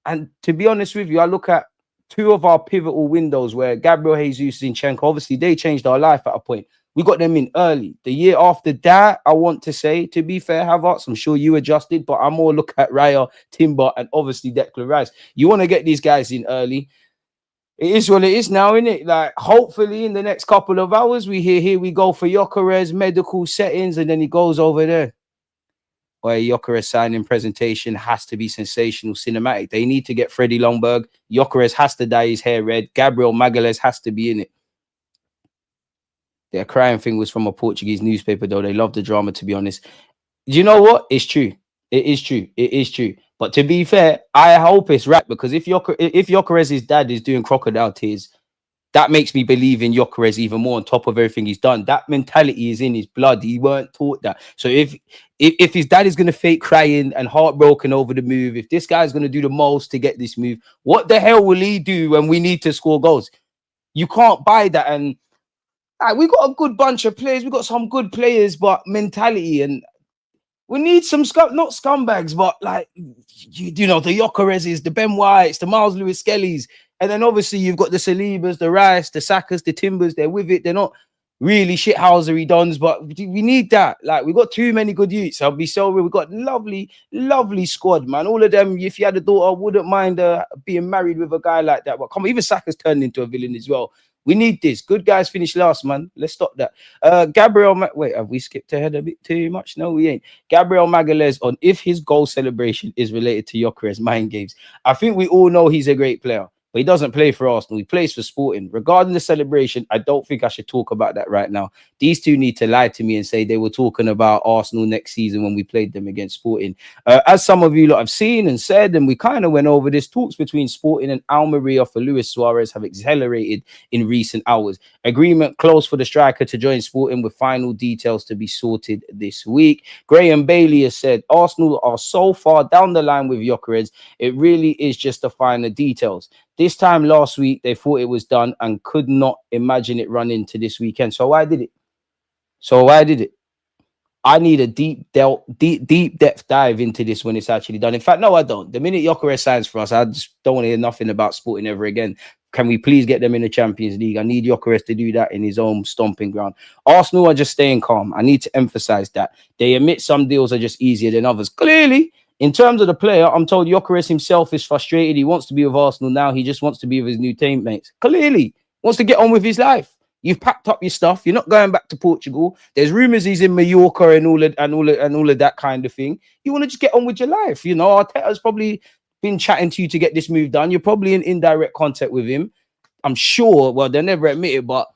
And to be honest with you, I look at two of our pivotal windows where Gabriel Jesus, Zinchenko, obviously they changed our life at a point. We got them in early. The year after that, I want to say, to be fair, Havertz, I'm sure you adjusted, but I'm more look at Raya, Timber, and obviously Declan Rice. You want to get these guys in early. It is what it is now, isn't it? Like, hopefully in the next couple of hours, we hear here we go for Gyökeres medical settings, and then he goes over there. Or Gyökeres signing presentation has to be sensational, cinematic. They need to get Freddie Ljungberg. Gyökeres has to dye his hair red. Gabriel Magalhaes has to be in it. Their crying thing was from a Portuguese newspaper, though. They love the drama, to be honest. Do you know what? It's true. It is true. It is true. But to be fair, I hope it's right, because if Gyökeres' dad is doing crocodile tears, that makes me believe in Gyökeres even more on top of everything he's done. That mentality is in his blood. He weren't taught that. So if his dad is going to fake crying and heartbroken over the move, if this guy's going to do the most to get this move, what the hell will he do when we need to score goals? You can't buy that. And we got a good bunch of players. We got some good players, but mentality, and we need some not scumbags, but like you know, the Gyökereses, the Ben Whites, the Miles Lewis Kellys, and then obviously you've got the Salibas, the Rice, the Sakas, the Timbers. They're with it. They're not really shithousery dons, but we need that. Like, we got too many good youths. I'll be so real. We got lovely squad, man. All of them. If you had a daughter, I wouldn't mind being married with a guy like that. But come on, even Saka's turned into a villain as well. We need this. Good guys finish last, man. Let's stop that. Gabriel, wait, have we skipped ahead a bit too much? No, we ain't. Gabriel Magalhaes on if his goal celebration is related to Gyökeres mind games. I think we all know he's a great player, but he doesn't play for Arsenal. He plays for Sporting. Regarding the celebration, I don't think I should talk about that right now. These two need to lie to me and say they were talking about Arsenal next season when we played them against Sporting. As some of you lot have seen and said, and we kind of went over this, talks between Sporting and Almeria for Luis Suarez have accelerated in recent hours. Agreement close for the striker to join Sporting, with final details to be sorted this week. Graham Bailey has said Arsenal are so far down the line with Gyökeres, it really is just to find the details. This time last week, they thought it was done and could not imagine it running to this weekend. So why did it? I need a deep depth dive into this when it's actually done. In fact, no, I don't. The minute Gyökeres signs for us, I just don't want to hear nothing about Sporting ever again. Can we please get them in the Champions League? I need Gyökeres to do that in his own stomping ground. Arsenal are just staying calm. I need to emphasize that. They admit some deals are just easier than others. Clearly, in terms of the player, I'm told Gyökeres himself is frustrated. He wants to be with Arsenal now. He just wants to be with his new teammates. Clearly, wants to get on with his life. You've packed up your stuff. You're not going back to Portugal. There's rumors he's in Mallorca and all of that kind of thing. You want to just get on with your life. You know, Arteta's probably been chatting to you to get this move done. You're probably in indirect contact with him. I'm sure. Well, they'll never admit it, but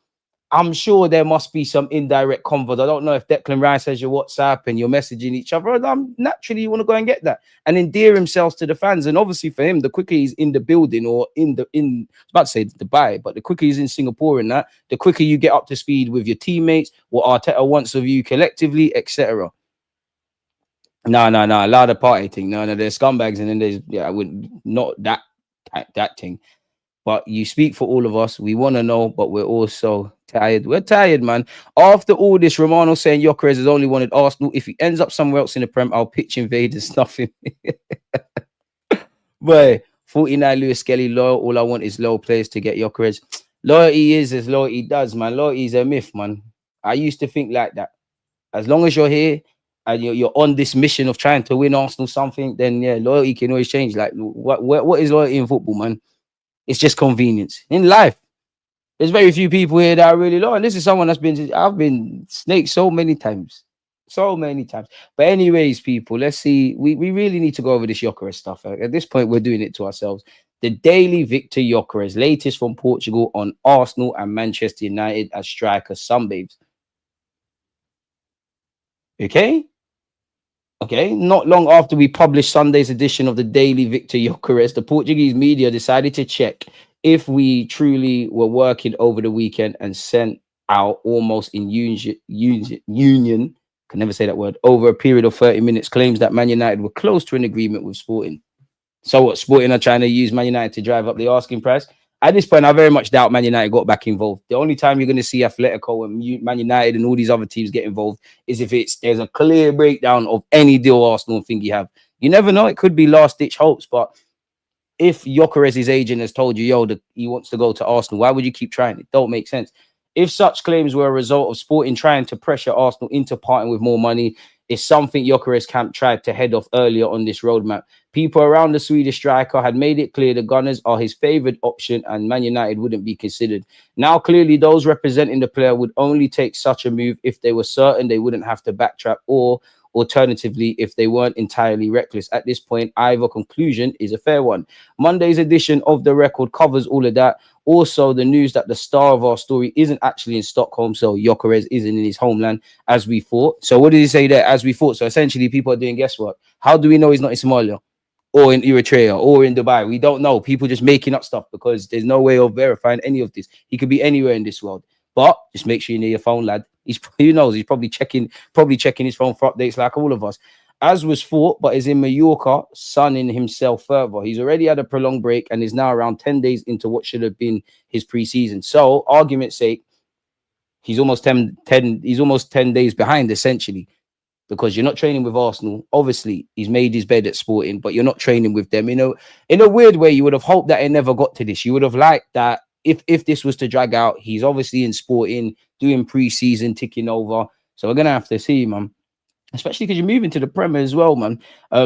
I'm sure there must be some indirect convo. I don't know if Declan Rice has your WhatsApp and you're messaging each other. Naturally, you want to go and get that and endear himself to the fans. And obviously for him, the quicker he's in the building or I was about to say Dubai, but the quicker he's in Singapore and that, the quicker you get up to speed with your teammates, what Arteta wants of you collectively, etc. No, a lot of party thing. No, there's scumbags and then there's, I wouldn't, not that thing. But you speak for all of us. We want to know, but we're also tired. We're tired, man. After all this, Romano saying Gyökeres has only wanted Arsenal. If he ends up somewhere else in the Prem, I'll pitch invade and stuff him. But 49 Lewis Kelly, loyal. All I want is low players to get Gyökeres. Loyalty is as loyalty does, man. Loyalty is a myth, man. I used to think like that. As long as you're here and you're on this mission of trying to win Arsenal something, then yeah, loyalty can always change. Like, what is loyalty in football, man? It's just convenience. In life, there's very few people here that are really loyal. And this is someone I've been snaked so many times. But anyways, people, let's see. We really need to go over this Gyökeres stuff. At this point, we're doing it to ourselves. The Daily Viktor Gyökeres, latest from Portugal on Arsenal and Manchester United as striker sunbathes. Okay, not long after we published Sunday's edition of the Daily Viktor Gyökeres, the Portuguese media decided to check if we truly were working over the weekend and sent out almost in union, can never say that word, over a period of 30 minutes, claims that Man United were close to an agreement with Sporting. So what, Sporting are trying to use Man United to drive up the asking price? At this point, I very much doubt Man United got back involved. The only time you're going to see Atletico and Man United and all these other teams get involved is if there's a clear breakdown of any deal Arsenal think you have. You never know. It could be last-ditch hopes. But if Gyökeres' agent has told you, he wants to go to Arsenal, why would you keep trying? It don't make sense. If such claims were a result of Sporting trying to pressure Arsenal into parting with more money, it's something Gyökeres camp tried to head off earlier on this roadmap. People around the Swedish striker had made it clear the Gunners are his favoured option and Man United wouldn't be considered. Now, clearly, those representing the player would only take such a move if they were certain they wouldn't have to backtrack, or alternatively, if they weren't entirely reckless. At this point, either conclusion is a fair one. Monday's edition of The Record covers all of that. Also, the news that the star of our story isn't actually in Stockholm, so Gyökeres isn't in his homeland, as we thought. So what did he say there? As we thought. So essentially, people are doing guess what? How do we know he's not in Somalia or in Eritrea or in Dubai? We don't know. People just making up stuff because there's no way of verifying any of this. He could be anywhere in this world. But just make sure you know your phone, lad. Who knows? He's probably checking his phone for updates like all of us. As was thought, but is in Mallorca, sunning himself further. He's already had a prolonged break and is now around 10 days into what should have been his pre-season. So, argument's sake, he's almost 10 days behind, essentially, because you're not training with Arsenal. Obviously, he's made his bed at Sporting, but you're not training with them. You know, in a weird way, you would have hoped that it never got to this. You would have liked that if this was to drag out. He's obviously in Sporting, doing pre-season, ticking over. So we're going to have to see, man. Especially because you're moving to the Premier as well, man.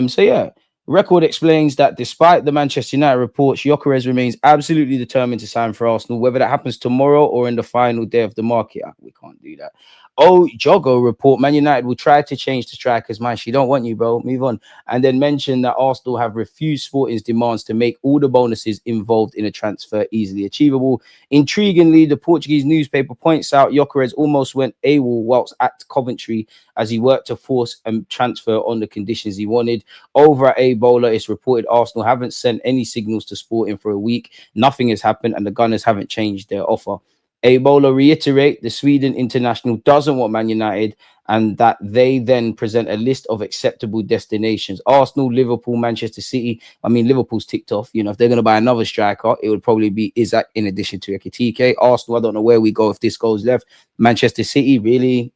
So yeah, Record explains that despite the Manchester United reports, Gyökeres remains absolutely determined to sign for Arsenal, whether that happens tomorrow or in the final day of the market. We can't do that. Oh, Jogo report, Man United will try to change the strikers' mind. She don't want you, bro. Move on. And then mention that Arsenal have refused Sporting's demands to make all the bonuses involved in a transfer easily achievable. Intriguingly, the Portuguese newspaper points out Gyökeres almost went AWOL whilst at Coventry as he worked to force a transfer on the conditions he wanted. Over at Ebola, it's reported Arsenal haven't sent any signals to Sporting for a week. Nothing has happened and the Gunners haven't changed their offer. Ebola reiterate the Sweden international doesn't want Man United and that they then present a list of acceptable destinations. Arsenal, Liverpool, Manchester City. I mean, Liverpool's ticked off. You know, if they're going to buy another striker, it would probably be Isak in addition to Ekitike. Arsenal, I don't know where we go if this goes left. Manchester City, really,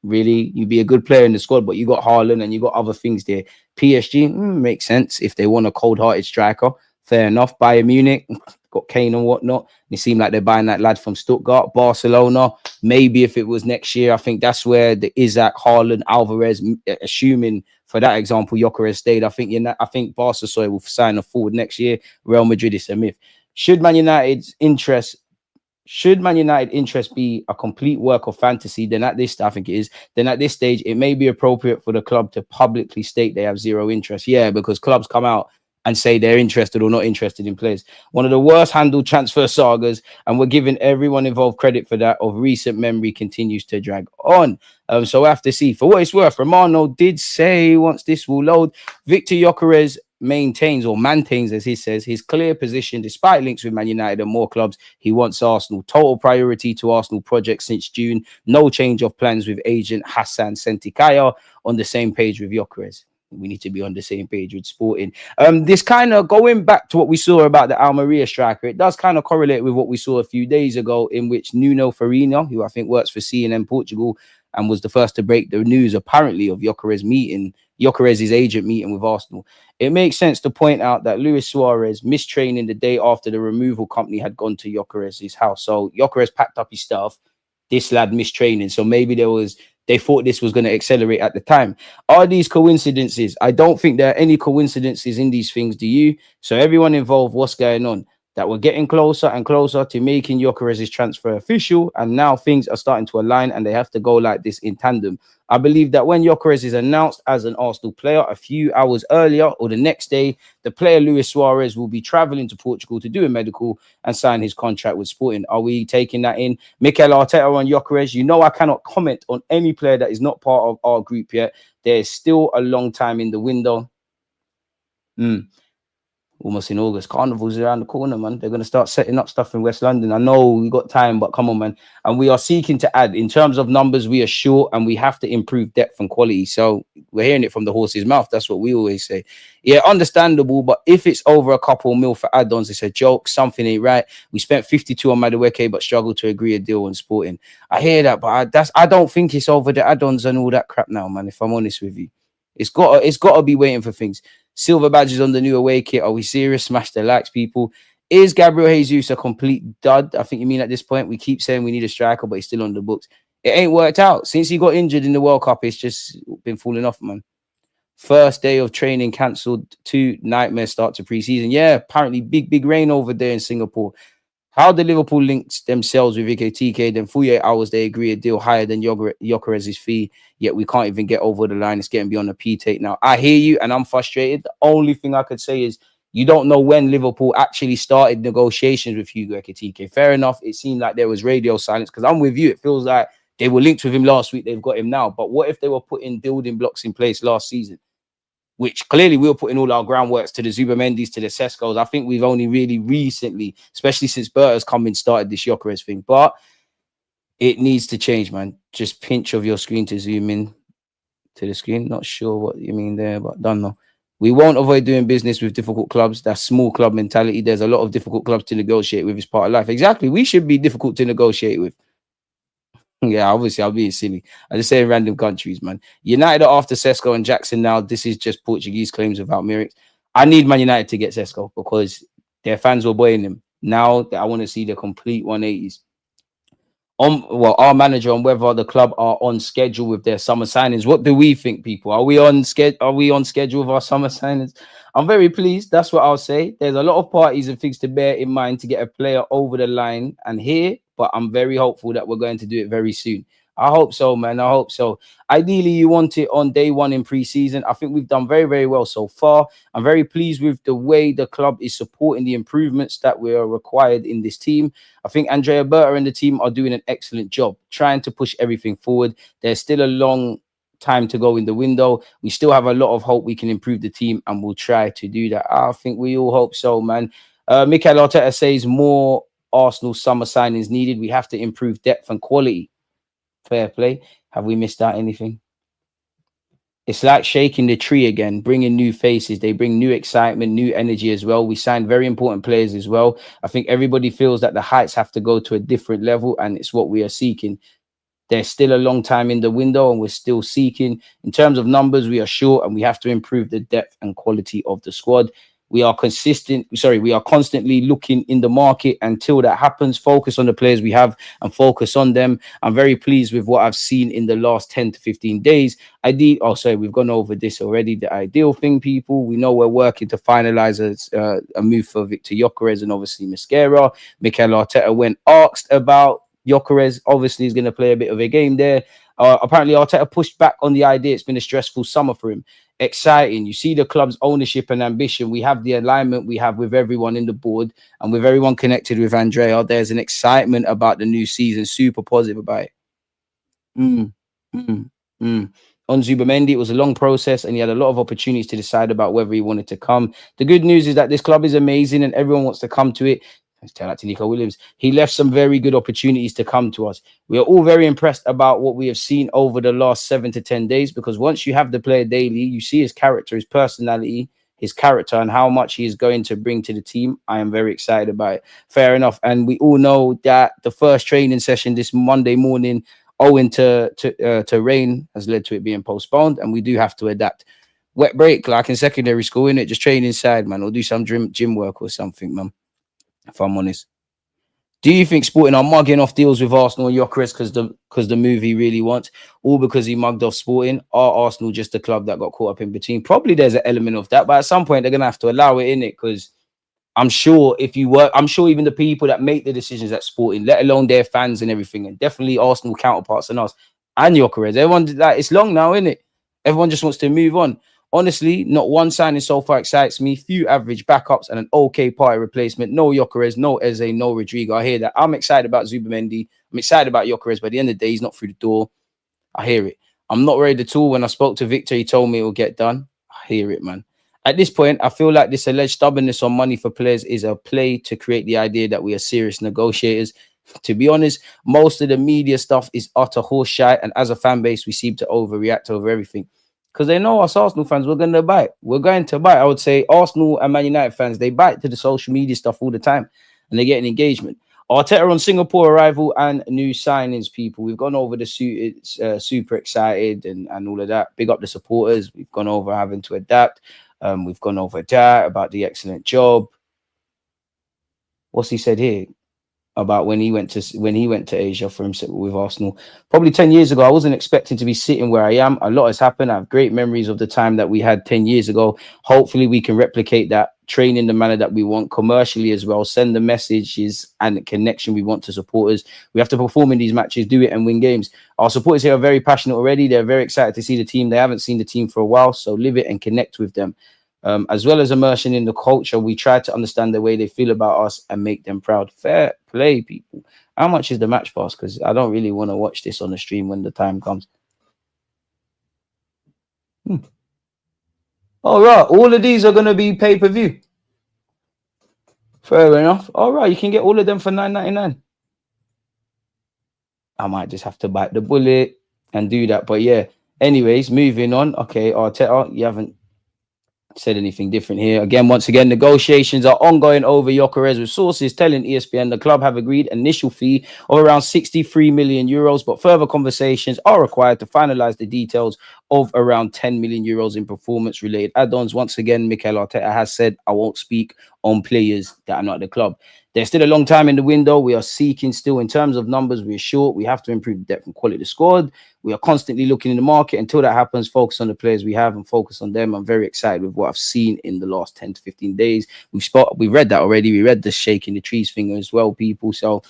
you'd be a good player in the squad, but you got Haaland and you got other things there. PSG, makes sense if they want a cold-hearted striker. Fair enough. Bayern Munich, got Kane and whatnot. It seemed like they're buying that lad from Stuttgart. Barcelona, maybe if it was next year, I think that's where the Isak, Haaland, Alvarez, assuming for that example, Gyökeres stayed. I think Barca will sign a forward next year. Real Madrid is a myth. Should Man United's interest be a complete work of fantasy, then at this stage, it may be appropriate for the club to publicly state they have zero interest. Yeah, because clubs come out and say they're interested or not interested in players. One of the worst handled transfer sagas, and we're giving everyone involved credit for that, of recent memory continues to drag on. So I have to see. For what it's worth, Romano did say, once this will load, Viktor Gyökeres maintains, as he says, his clear position despite links with Man United and more clubs. He wants Arsenal. Total priority to Arsenal project since June. No change of plans with agent Hassan Sentikaya. On the same page with Gyökeres. We need to be on the same page with Sporting. This kind of going back to what we saw about the Almeria striker, it does kind of correlate with what we saw a few days ago, in which Nuno Farina, who I think works for CNN Portugal and was the first to break the news apparently of Gyökeres' agent meeting with Arsenal. It makes sense to point out that Luis Suarez missed training the day after the removal company had gone to Gyökeres' house. So Gyökeres packed up his stuff. This lad missed training. So maybe they thought this was going to accelerate at the time. Are these coincidences? I don't think there are any coincidences in these things, do you? So everyone involved, what's going on? That we're getting closer and closer to making Gyökeres' transfer official, and now things are starting to align and they have to go like this in tandem. I believe that when Gyökeres is announced as an Arsenal player a few hours earlier or the next day, the player Luis Suarez will be traveling to Portugal to do a medical and sign his contract with Sporting. Are we taking that in? Mikel Arteta on Gyökeres. You know I cannot comment on any player that is not part of our group yet. There's still a long time in the window. Almost in August. Carnival's around the corner, man. They're going to start setting up stuff in West London. I know we got time, but come on, man. And we are seeking to add, in terms of numbers, we are short and we have to improve depth and quality. So we're hearing it from the horse's mouth. That's what we always say. Yeah, understandable. But if it's over a couple mil for add-ons, it's a joke. Something ain't right. We spent 52 on Madueke, but struggled to agree a deal on Sporting. I hear that, but I don't think it's over the add-ons and all that crap now, man, if I'm honest with you. It's got to be waiting for things. Silver badges on the new away kit. Are we serious? Smash the likes, people. Is Gabriel Jesus a complete dud? I think you mean at this point. We keep saying we need a striker, but he's still on the books. It ain't worked out. Since he got injured in the World Cup, it's just been falling off, man. First day of training cancelled. 2 nightmare start to preseason. Yeah, apparently big rain over there in Singapore. How the Liverpool links themselves with Iketike, then 48 hours they agree a deal higher than Gyökeres' fee, yet we can't even get over the line. It's getting beyond the P take now. I hear you, and I'm frustrated. The only thing I could say is you don't know when Liverpool actually started negotiations with Hugo Ekitike. Fair enough. It seemed like there was radio silence because I'm with you. It feels like they were linked with him last week. They've got him now. But what if they were putting building blocks in place last season? Which clearly we were putting all our groundworks to the Zubamendis, to the Sescos. I think we've only really recently, especially since Berta's come in, started this Gyökeres thing. But it needs to change, man. Just pinch of your screen to zoom in to the screen. Not sure what you mean there, but don't know. We won't avoid doing business with difficult clubs. That's small club mentality. There's a lot of difficult clubs to negotiate with. It's part of life. Exactly. We should be difficult to negotiate with. Yeah, obviously, I'll be silly. I just say random countries, man. United are after Sesko and Jackson now. This is just Portuguese claims without lyrics. I need Man United to get Sesko because their fans were buying him. Now I want to see the complete 180s. Our manager on whether the club are on schedule with their summer signings. What do we think, people? Are we on schedule with our summer signings? I'm very pleased. That's what I'll say. There's a lot of parties and things to bear in mind to get a player over the line and here, but I'm very hopeful that we're going to do it very soon. I hope so, man. I hope so. Ideally, you want it on day one in pre-season. I think we've done very, very well so far. I'm very pleased with the way the club is supporting the improvements that were required in this team. I think Andrea Berta and the team are doing an excellent job trying to push everything forward. There's still a long time to go in the window. We still have a lot of hope we can improve the team, and we'll try to do that. I think we all hope so, man. Mikel Arteta says more Arsenal summer signings needed. We have to improve depth and quality. Fair play. Have we missed out anything? It's like shaking the tree again, bringing new faces. They bring new excitement, new energy as well. We signed very important players as well. I think everybody feels that the heights have to go to a different level, and it's what we are seeking. There's still a long time in the window, and we're still seeking. In terms of numbers, we are short, and we have to improve the depth and quality of the squad. We are constantly looking in the market until that happens. Focus on the players we have and focus on them. I'm very pleased with what I've seen in the last 10 to 15 days. We've gone over this already. The ideal thing, people, we know we're working to finalize a move for Viktor Gyökeres and obviously Mascara. Mikel Arteta, when asked about Gyökeres, obviously is going to play a bit of a game there. Apparently, Arteta pushed back on the idea. It's been a stressful summer for him. Exciting. You see the club's ownership and ambition. We have the alignment we have with everyone in the board and with everyone connected with Andrea. There's an excitement about the new season. Super positive about it. On Zubamendi, it was a long process and he had a lot of opportunities to decide about whether he wanted to come. The good news is that this club is amazing and everyone wants to come to it. Let's tell that to Nico Williams. He left some very good opportunities to come to us. We are all very impressed about what we have seen over the last 7 to 10 days, because once you have the player daily, you see his character, his personality, his character, and how much he is going to bring to the team. I am very excited about it. Fair enough. And we all know that the first training session this Monday morning, owing to rain, has led to it being postponed, and we do have to adapt. Wet break, like in secondary school, innit? Just train inside, man, or do some gym work or something, man. If I'm honest. Do you think Sporting are mugging off deals with Arsenal and Gyökeres because the move he really wants, or because he mugged off Sporting? Are Arsenal just a club that got caught up in between? Probably there's an element of that, but at some point they're gonna have to allow it in it, because I'm sure I'm sure even the people that make the decisions at Sporting, let alone their fans and everything, and definitely Arsenal counterparts and us and Gyökeres, everyone did that. It's long now, isn't it? Everyone just wants to move on. Honestly, not one signing so far excites me. Few average backups and an okay party replacement. No Gyökeres, no Eze, no Rodrigo. I hear that. I'm excited about Zubamendi. I'm excited about Gyökeres, but at the end of the day, he's not through the door. I hear it. I'm not ready at all. When I spoke to Victor, he told me it will get done. I hear it, man. At this point, I feel like this alleged stubbornness on money for players is a play to create the idea that we are serious negotiators. To be honest, most of the media stuff is utter horseshit, and as a fan base, we seem to overreact over everything. Because they know us Arsenal fans, we're going to bite. We're going to bite. I would say Arsenal and Man United fans, they bite to the social media stuff all the time, and they get an engagement. Arteta on Singapore arrival and new signings, people. We've gone over the suit. It's super excited and all of that. Big up the supporters. We've gone over having to adapt. We've gone over that about the excellent job. What's he said here about when he went to Asia for himself with Arsenal? Probably 10 years ago, I wasn't expecting to be sitting where I am. A lot has happened. I have great memories of the time that we had 10 years ago. Hopefully, we can replicate that, train in the manner that we want commercially as well, send the messages and the connection we want to supporters. We have to perform in these matches, do it and win games. Our supporters here are very passionate already. They're very excited to see the team. They haven't seen the team for a while, so live it and connect with them. As well as immersion in the culture, we try to understand the way they feel about us and make them proud. Fair play, people. How much is the match pass? Because I don't really want to watch this on the stream when the time comes. All right, all of these are going to be pay-per-view. Fair enough. All right, you can get all of them for $9.99. I might just have to bite the bullet and do that. But yeah, anyways, moving on. Okay, Arteta, you haven't said anything different here. Again, once again, negotiations are ongoing over Gyökeres, with sources telling ESPN the club have agreed initial fee of around 63 million euros, but further conversations are required to finalize the details of around 10 million euros in performance related add-ons. Once again, Mikel Arteta has said, I won't speak on players that are not at the club. There's still a long time in the window. We are seeking still in terms of numbers. We're short. We have to improve the depth and quality of the squad. We are constantly looking in the market. Until that happens, focus on the players we have and focus on them. I'm very excited with what I've seen in the last 10 to 15 days. We read that already. We read the shaking the trees thing as well, people. So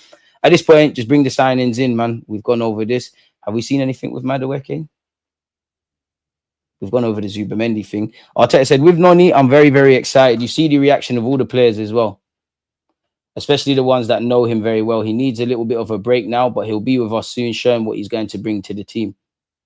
at this point, just bring the signings in, man. We've gone over this. Have we seen anything with Madueke? We've gone over the Zubamendi thing. Arteta said, with Noni, I'm very, very excited. You see the reaction of all the players as well, especially the ones that know him very well. He needs a little bit of a break now, but he'll be with us soon, showing what he's going to bring to the team.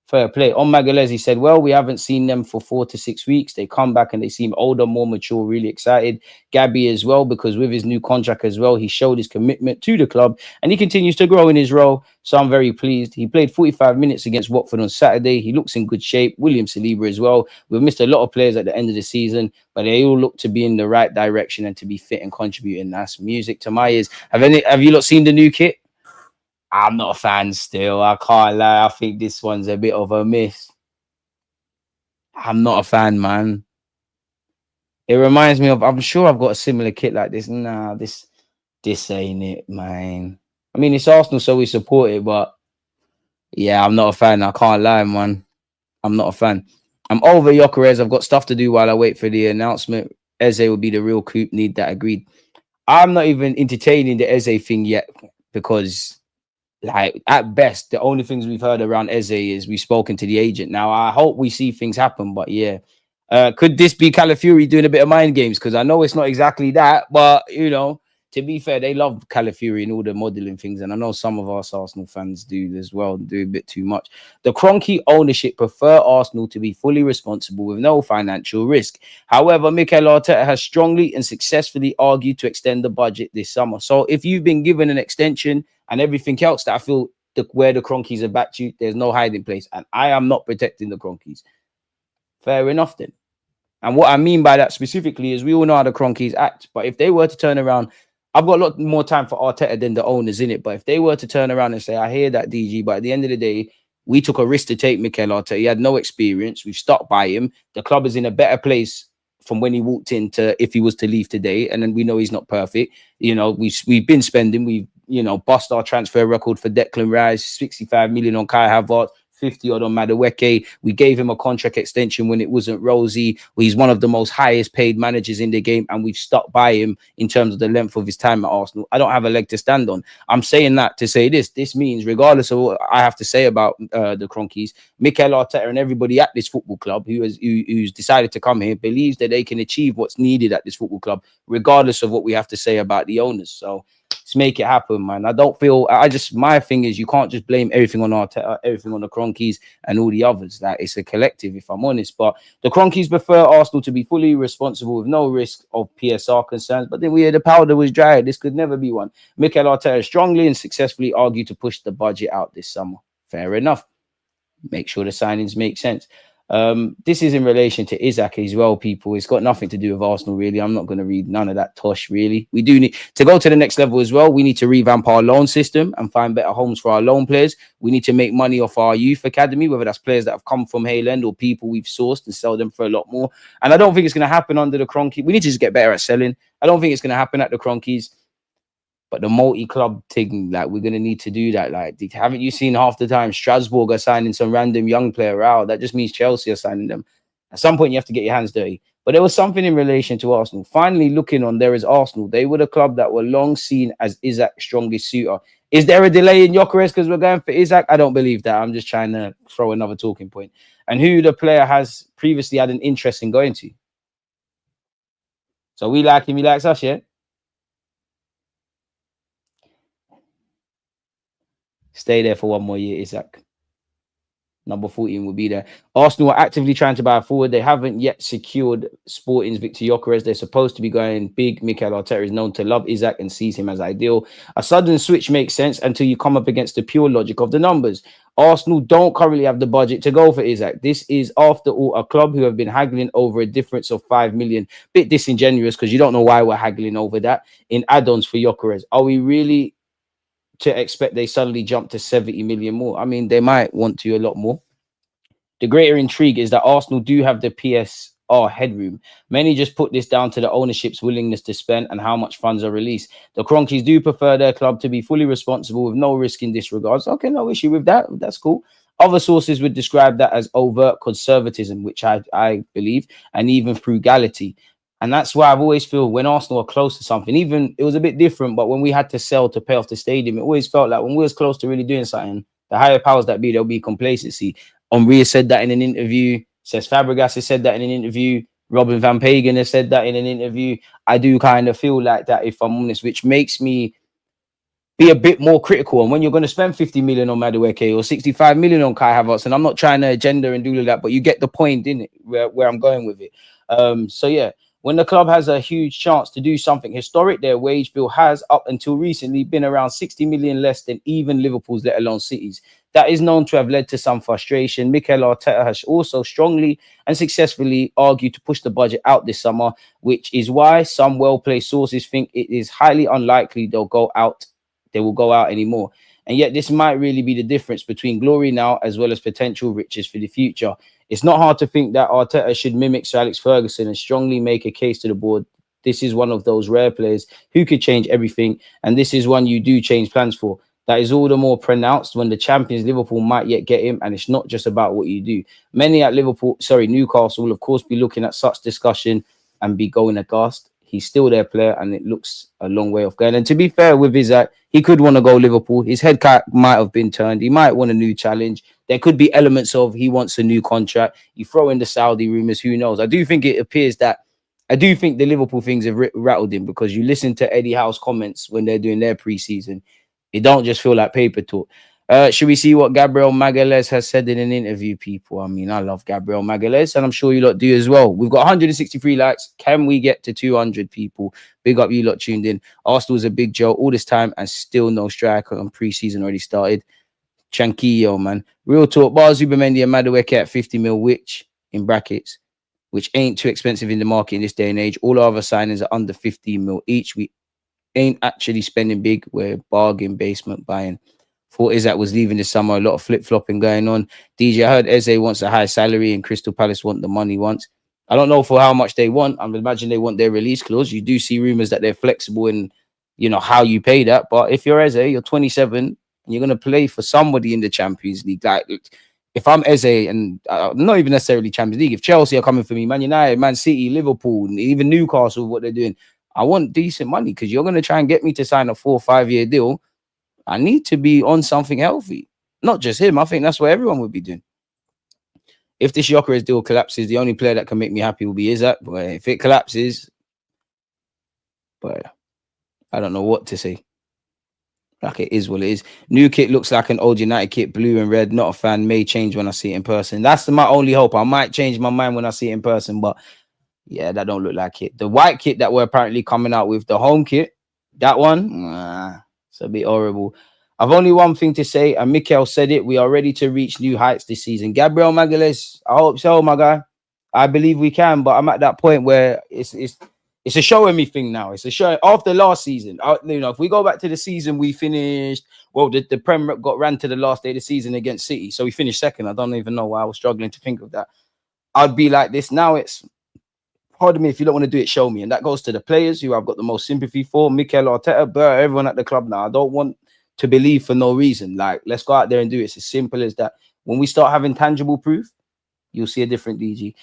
Fair play. On Magalhaes, he said, well, we haven't seen them for 4 to 6 weeks. They come back and they seem older, more mature, really excited. Gabby as well, because with his new contract as well, he showed his commitment to the club and he continues to grow in his role. So I'm very pleased. He played 45 minutes against Watford on Saturday. He looks in good shape. William Saliba as well. We've missed a lot of players at the end of the season, but they all look to be in the right direction and to be fit and contributing. That's music to my ears. Have you not seen the new kit? I'm not a fan still. I can't lie. I think this one's a bit of a miss. I'm not a fan, man. It reminds me of, I'm sure I've got a similar kit like this. Nah, this ain't it, man. I mean, it's Arsenal, so we support it, but yeah, I'm not a fan. I can't lie, man. I'm not a fan. I'm over Gyökeres. I've got stuff to do while I wait for the announcement. Eze will be the real coup. Need that agreed. I'm not even entertaining the Eze thing yet because, like, at best, the only things we've heard around Eze is we've spoken to the agent. Now, I hope we see things happen, but yeah. Could this be Calafiori doing a bit of mind games? Because I know it's not exactly that, but, you know, to be fair, they love Calafiori and all the modelling things, and I know some of us Arsenal fans do as well, do a bit too much. The Kroenke ownership prefer Arsenal to be fully responsible with no financial risk. However, Mikel Arteta has strongly and successfully argued to extend the budget this summer. So if you've been given an extension and everything else, that I feel where the Kroenkes have backed you, there's no hiding place, and I am not protecting the Kroenkes. Fair enough then. And what I mean by that specifically is we all know how the Kroenkes act, but if they were to turn around, I've got a lot more time for Arteta than the owners in it, but if they were to turn around and say, I hear that, DG, but at the end of the day, we took a risk to take Mikel Arteta. He had no experience. We've stuck by him. The club is in a better place from when he walked in to if he was to leave today. And then we know he's not perfect. You know, we've been spending. We've, you know, bust our transfer record for Declan Rice, 65 million on Kai Havertz, 50 odd on Madueke. We gave him a contract extension when it wasn't rosy. He's one of the most highest paid managers in the game, and we've stuck by him in terms of the length of his time at Arsenal. I don't have a leg to stand on. I'm saying that to say this. This means, regardless of what I have to say about the Kroenkes, Mikel Arteta and everybody at this football club who's decided to come here believes that they can achieve what's needed at this football club, regardless of what we have to say about the owners. So let's make it happen, man. I don't feel, my thing is you can't just blame everything on Arteta, everything on the Kroenkes and all the others. Like, it's a collective, if I'm honest. But the Kroenkes prefer Arsenal to be fully responsible with no risk of PSR concerns. But then we hear the powder was dry. This could never be one. Mikel Arteta strongly and successfully argued to push the budget out this summer. Fair enough. Make sure the signings make sense. This is in relation to Isaac as well, people. It's got nothing to do with Arsenal, really. I'm not going to read none of that tosh, really. We do need to go to the next level as well. We need to revamp our loan system and find better homes for our loan players. We need to make money off our youth academy, whether that's players that have come from Hale End or people we've sourced, and sell them for a lot more. And I don't think it's going to happen under the Kroenke. We need to just get better at selling. I don't think it's going to happen at the Kroenkes. But the multi-club thing, like, we're gonna need to do that. Like, haven't you seen half the time Strasbourg are signing some random young player out? That just means Chelsea are signing them. At some point, you have to get your hands dirty. But there was something in relation to Arsenal. Finally, looking on, there is Arsenal. They were the club that were long seen as Isak's strongest suitor. Is there a delay in Gyökeres because we're going for Isak? I don't believe that. I'm just trying to throw another talking point. And who the player has previously had an interest in going to. So we like him. He likes us, yeah? Stay there for one more year, Isak. Number 14 will be there. Arsenal are actively trying to buy a forward. They haven't yet secured Sporting's Viktor Gyökeres. They're supposed to be going big. Mikel Arteta is known to love Isak and sees him as ideal. A sudden switch makes sense until you come up against the pure logic of the numbers. Arsenal don't currently have the budget to go for Isak. This is, after all, a club who have been haggling over a difference of 5 million. Bit disingenuous because you don't know why we're haggling over that in add-ons for Gyökeres. Are we really to expect they suddenly jump to 70 million more? I mean, they might want to a lot more. The greater intrigue is that Arsenal do have the PSR headroom. Many just put this down to the ownership's willingness to spend and how much funds are released. The Cronkies do prefer their club to be fully responsible with no risk in this regard. Okay, no issue with that. That's cool. Other sources would describe that as overt conservatism, which I believe, and even frugality. And that's why I've always feel when Arsenal are close to something, even it was a bit different, but when we had to sell to pay off the stadium, it always felt like when we was close to really doing something, the higher powers that be, there'll be complacency. Henri has said that in an interview. Cesc Fabregas has said that in an interview. Robin van Pagen has said that in an interview. I do kind of feel like that, if I'm honest, which makes me be a bit more critical. And when you're going to spend 50 million on Madueke or 65 million on Kai Havertz, and I'm not trying to agenda and do all of that, but you get the point, didn't it? Where I'm going with it. So yeah, when the club has a huge chance to do something historic, their wage bill has, up until recently, been around 60 million less than even Liverpool's, let alone City's. That is known to have led to some frustration. Mikel Arteta has also strongly and successfully argued to push the budget out this summer, which is why some well-placed sources think it is highly unlikely they will go out anymore. And yet this might really be the difference between glory now as well as potential riches for the future. It's not hard to think that Arteta should mimic Sir Alex Ferguson and strongly make a case to the board. This is one of those rare players who could change everything, and this is one you do change plans for. That is all the more pronounced when the champions Liverpool might yet get him, and it's not just about what you do. Many at Newcastle will of course be looking at such discussion and be going aghast. He's still their player, and it looks a long way off going. And to be fair with Isaac, he could want to go Liverpool. His head might have been turned. He might want a new challenge. There could be elements of he wants a new contract. You throw in the Saudi rumours, who knows? I do think it appears that the Liverpool things have rattled him, because you listen to Eddie Howe's comments when they're doing their preseason. It don't just feel like paper talk. Should we see what Gabriel Magalhaes has said in an interview, people? I mean, I love Gabriel Magalhaes, and I'm sure you lot do as well. We've got 163 likes. Can we get to 200 people? Big up you lot tuned in. Arsenal's a big joke all this time and still no striker, on pre-season already started. Chanquillo, man. Real talk. Bars Zubimendi and Madueke at 50 mil, which, in brackets, which ain't too expensive in the market in this day and age. All our other signings are under 15 mil each. We ain't actually spending big. We're bargain basement buying. Thought Isaac was leaving this summer. A lot of flip-flopping going on. DJ, I heard Eze wants a high salary and Crystal Palace want the money once. I don't know for how much they want. I imagine they want their release clause. You do see rumors that they're flexible in, how you pay that. But if you're Eze, you're 27 and you're going to play for somebody in the Champions League. Like, if I'm Eze, and not even necessarily Champions League, if Chelsea are coming for me, Man United, Man City, Liverpool, even Newcastle, what they're doing, I want decent money, because you're going to try and get me to sign a 4 or 5 year deal. I need to be on something healthy. Not just him. I think that's what everyone would be doing. If this Gyökeres deal collapses, the only player that can make me happy will be Isaac. But if it collapses, but I don't know what to say. Like, it is what it is. New kit looks like an old United kit, blue and red. Not a fan. May change when I see it in person. That's my only hope. I might change my mind when I see it in person, but yeah, that don't look like it. The white kit that we're apparently coming out with, the home kit, that one, it's a bit horrible. I've only one thing to say, and Mikel said it. We are ready to reach new heights this season. Gabriel Magalhaes, I hope so, my guy. I believe we can, but I'm at that point where it's a showing me thing now. It's a show after last season. If we go back to the season we finished, well, the Prem got ran to the last day of the season against City, so we finished second. I don't even know why I was struggling to think of that. I'd be like this now. It's pardon me, if you don't want to do it, show me. And that goes to the players who I've got the most sympathy for, Mikel Arteta, Bert, everyone at the club now. I don't want to believe for no reason. Like, let's go out there and do it. It's as simple as that. When we start having tangible proof, you'll see a different DG.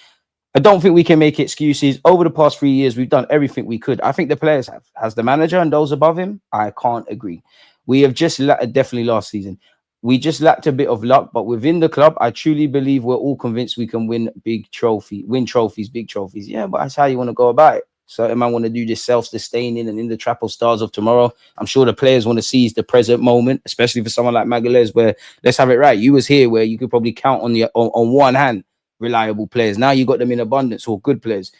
I don't think we can make excuses. Over the past 3 years, we've done everything we could. I think the players have. Has the manager and those above him? I can't agree. We have just definitely last season. We just lacked a bit of luck, but within the club, I truly believe we're all convinced we can win big trophies, big trophies. Yeah, but that's how you want to go about it. Certain man want to do this self-sustaining and in the trap of stars of tomorrow. I'm sure the players want to seize the present moment, especially for someone like Magalhaes, where let's have it right. You was here where you could probably count on one hand reliable players. Now you got them in abundance, or good players.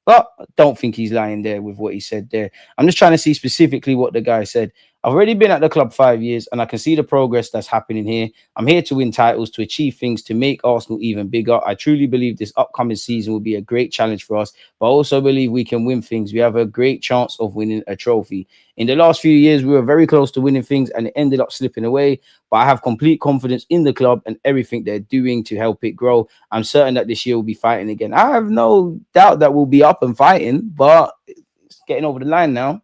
But I don't think he's lying there with what he said there. I'm just trying to see specifically what the guy said. I've already been at the club 5 years and I can see the progress that's happening here. I'm here to win titles, to achieve things, to make Arsenal even bigger. I truly believe this upcoming season will be a great challenge for us, but I also believe we can win things. We have a great chance of winning a trophy. In the last few years, we were very close to winning things and it ended up slipping away. But I have complete confidence in the club and everything they're doing to help it grow. I'm certain that this year we'll be fighting again. I have no doubt that we'll be up and fighting, but it's getting over the line now.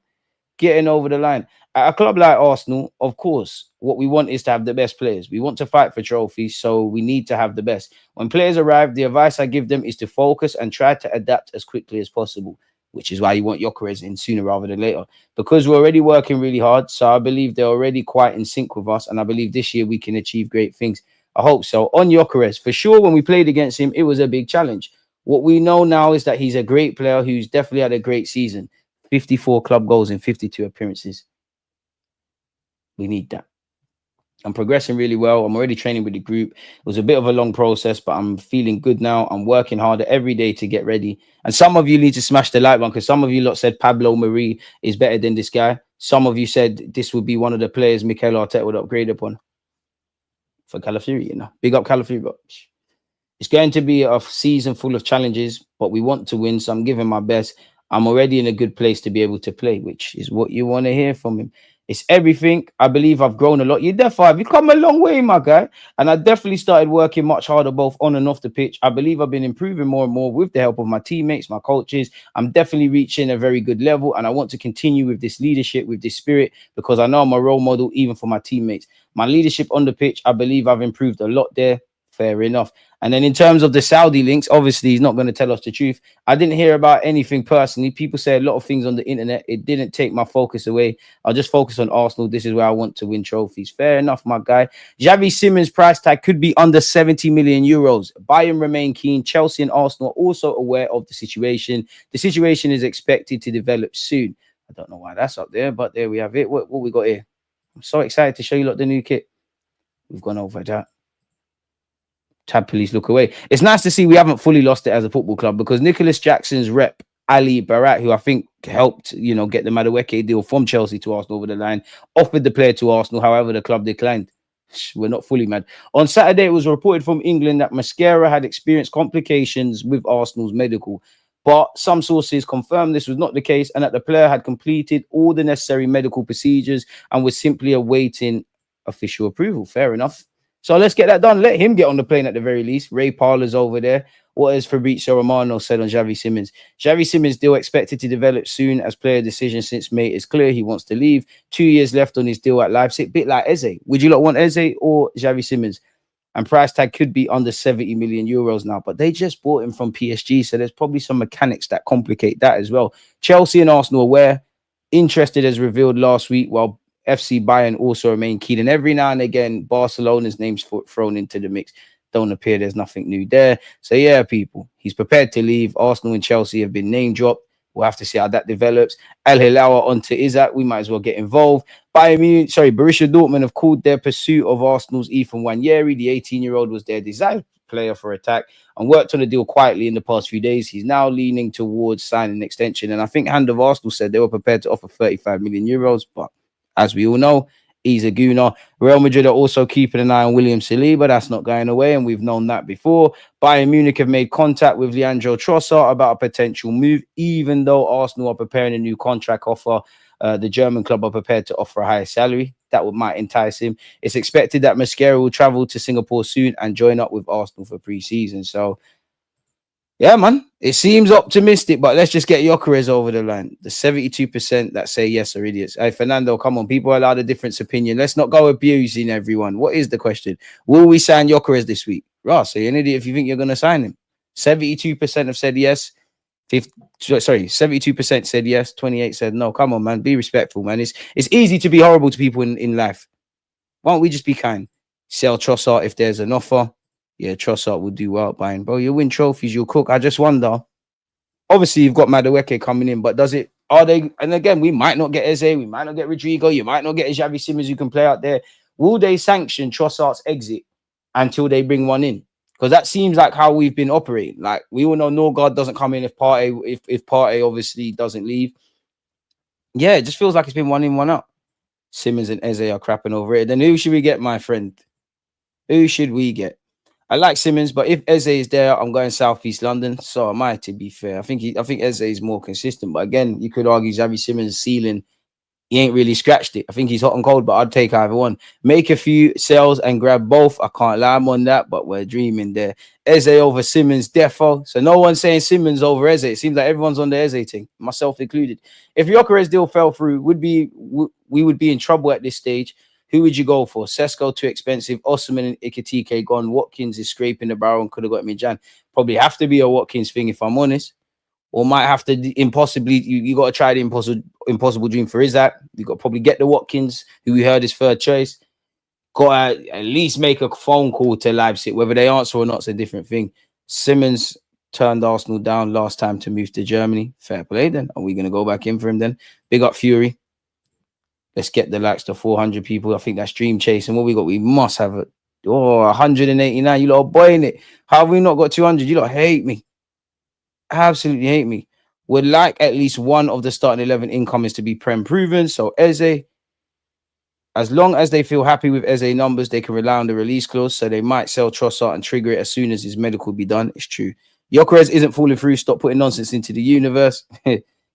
Getting over the line. At a club like Arsenal, of course, what we want is to have the best players. We want to fight for trophies, so we need to have the best. When players arrive, the advice I give them is to focus and try to adapt as quickly as possible, which is why you want Gyökeres in sooner rather than later. Because we're already working really hard, so I believe they're already quite in sync with us, and I believe this year we can achieve great things. I hope so. On Gyökeres, for sure, when we played against him, it was a big challenge. What we know now is that he's a great player who's definitely had a great season. 54 club goals in 52 appearances. We need that. I'm progressing really well. I'm already training with the group. It was a bit of a long process, but I'm feeling good now. I'm working harder every day to get ready. And some of you need to smash the like button because some of you lot said Pablo Marie is better than this guy. Some of you said this would be one of the players Mikel Arteta would upgrade upon for Calafiori, you know. Big up Calafiori. It's going to be a season full of challenges, but we want to win, so I'm giving my best. I'm already in a good place to be able to play, which is what you want to hear from him. It's everything. I believe I've grown a lot. You've come a long way, my guy. And I definitely started working much harder, both on and off the pitch. I believe I've been improving more and more with the help of my teammates, my coaches. I'm definitely reaching a very good level. And I want to continue with this leadership, with this spirit, because I know I'm a role model even for my teammates. My leadership on the pitch, I believe I've improved a lot there. Fair enough. And then in terms of the Saudi links, obviously he's not going to tell us the truth. I didn't hear about anything personally. People say a lot of things on the internet. It didn't take my focus away. I'll just focus on Arsenal. This is where I want to win trophies. Fair enough, my guy. Xavi Simons' price tag could be under 70 million euros. Bayern remain keen. Chelsea and Arsenal are also aware of the situation. The situation is expected to develop soon. I don't know why that's up there, but there we have it. What we got here? I'm so excited to show you the new kit. We've gone over that. Tab police look away. It's nice to see we haven't fully lost it as a football club because Nicholas Jackson's rep, Ali Barat, who I think helped, get the Madueke deal from Chelsea to Arsenal over the line, offered the player to Arsenal. However, the club declined. We're not fully mad. On Saturday, it was reported from England that Mascara had experienced complications with Arsenal's medical. But some sources confirmed this was not the case and that the player had completed all the necessary medical procedures and was simply awaiting official approval. Fair enough. So let's get that done. Let him get on the plane at the very least. Ray Parler's over there. What has Fabrizio Romano said on Xavi Simons? Xavi Simons deal expected to develop soon as player decision since May is clear. He wants to leave. 2 years left on his deal at Leipzig. Bit like Eze. Would you lot want Eze or Xavi Simons? And price tag could be under 70 million euros now. But they just bought him from PSG. So there's probably some mechanics that complicate that as well. Chelsea and Arsenal aware. Interested as revealed last week, while FC Bayern also remain keen, and every now and again Barcelona's name's thrown into the mix. Don't appear there's nothing new there. So yeah, people, he's prepared to leave. Arsenal and Chelsea have been name dropped. We'll have to see how that develops. Al Hilal onto Isaac. We might as well get involved. Borussia Dortmund have called their pursuit of Arsenal's Ethan Nwaneri. The 18-year-old was their desired player for attack and worked on the deal quietly in the past few days. He's now leaning towards signing an extension. And I think Hand of Arsenal said they were prepared to offer 35 million euros, but as we all know, he's a gooner. Real Madrid are also keeping an eye on William Saliba. That's not going away, and we've known that before. Bayern Munich have made contact with Leandro Trossard about a potential move, even though Arsenal are preparing a new contract offer. The German club are prepared to offer a higher salary. That might entice him. It's expected that Mascara will travel to Singapore soon and join up with Arsenal for pre-season. So, Yeah, man. It seems optimistic, but let's just get Gyökeres over the line. The 72% that say yes are idiots. Hey, Fernando, come on. People are allowed a different opinion. Let's not go abusing everyone. What is the question? Will we sign Gyökeres this week? Ross, are you an idiot if you think you're going to sign him? 72% have said yes. 72% said yes. 28 said no. Come on, man. Be respectful, man. It's easy to be horrible to people in life. Why don't we just be kind? Sell Trossard if there's an offer. Yeah, Trossard will do well buying. Bro, you'll win trophies, you'll cook. I just wonder. Obviously, you've got Madueke coming in, but are they, and again, we might not get Eze, we might not get Rodrigo, you might not get a Xavi Simons who can play out there. Will they sanction Trossard's exit until they bring one in? Because that seems like how we've been operating. Like, we all know Norgard doesn't come in if Partey obviously doesn't leave. Yeah, it just feels like it's been one in, one out. Simons and Eze are crapping over it. Then who should we get, my friend? Who should we get? I like Simons, but if Eze is there, I'm going Southeast London. So am I, to be fair. I think Eze is more consistent. But again, you could argue Xavi Simons' ceiling, he ain't really scratched it. I think he's hot and cold, but I'd take either one. Make a few sales and grab both. I can't lie, I'm on that, but we're dreaming there. Eze over Simons, defo. So no one's saying Simons over Eze. It seems like everyone's on the Eze thing, myself included. If Gyökeres deal fell through, we would be in trouble at this stage. Who would you go for? Sesko too expensive. Osman and Ikatike gone. Watkins is scraping the barrel and could have got me Jan. Probably have to be a Watkins thing if I'm honest. Or might have to impossibly. You got to try the impossible dream for Isaac. You got to probably get the Watkins, who we heard is third choice. Got to at least make a phone call to Leipzig. Whether they answer or not is a different thing. Simons turned Arsenal down last time to move to Germany. Fair play then. Are we going to go back in for him then? Big up Fury. Let's get the likes to 400 people. I think that's dream chasing. What we got? We must have it. 189. You lot are boying it. How have we not got 200? You lot hate me. Absolutely hate me. Would like at least one of the starting 11 incomings to be Prem proven. So Eze, as long as they feel happy with Eze numbers, they can rely on the release clause. So they might sell Trossard and trigger it as soon as his medical will be done. It's true. Gyökeres isn't falling through. Stop putting nonsense into the universe.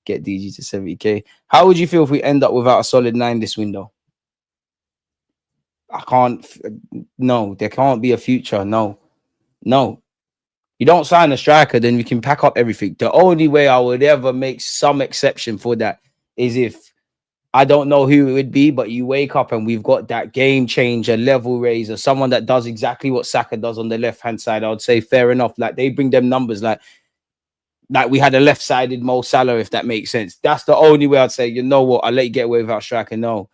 Get DG to 70k. How would you feel if we end up without a solid 9 this window? No, there can't be a future. No. You don't sign a striker, then we can pack up everything. The only way I would ever make some exception for that is if, I don't know who it would be, but you wake up and we've got that game changer, level raiser, someone that does exactly what Saka does on the left-hand side. I would say fair enough. Like, they bring them numbers like we had a left-sided Mo Salah, if that makes sense. That's the only way I'd say, you know what, I'll let you get away without striker. No.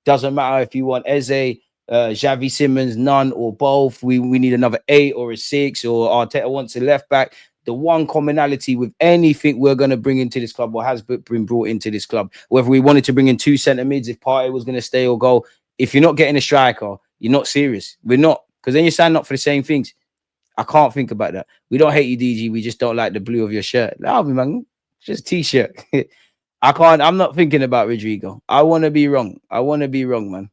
Doesn't matter if you want Eze, Xavi Simons, none or both. We need another 8 or a 6, or Arteta wants a left back. The one commonality with anything we're going to bring into this club, or has been brought into this club, whether we wanted to bring in 2 centre mids, if Partey was going to stay or go, if you're not getting a striker, you're not serious. We're not, because then you're signing up for the same things. I can't think about that. We don't hate you, DG. We just don't like the blue of your shirt. Love me, man. Just t-shirt. I'm not thinking about Rodrigo. I want to be wrong. Man.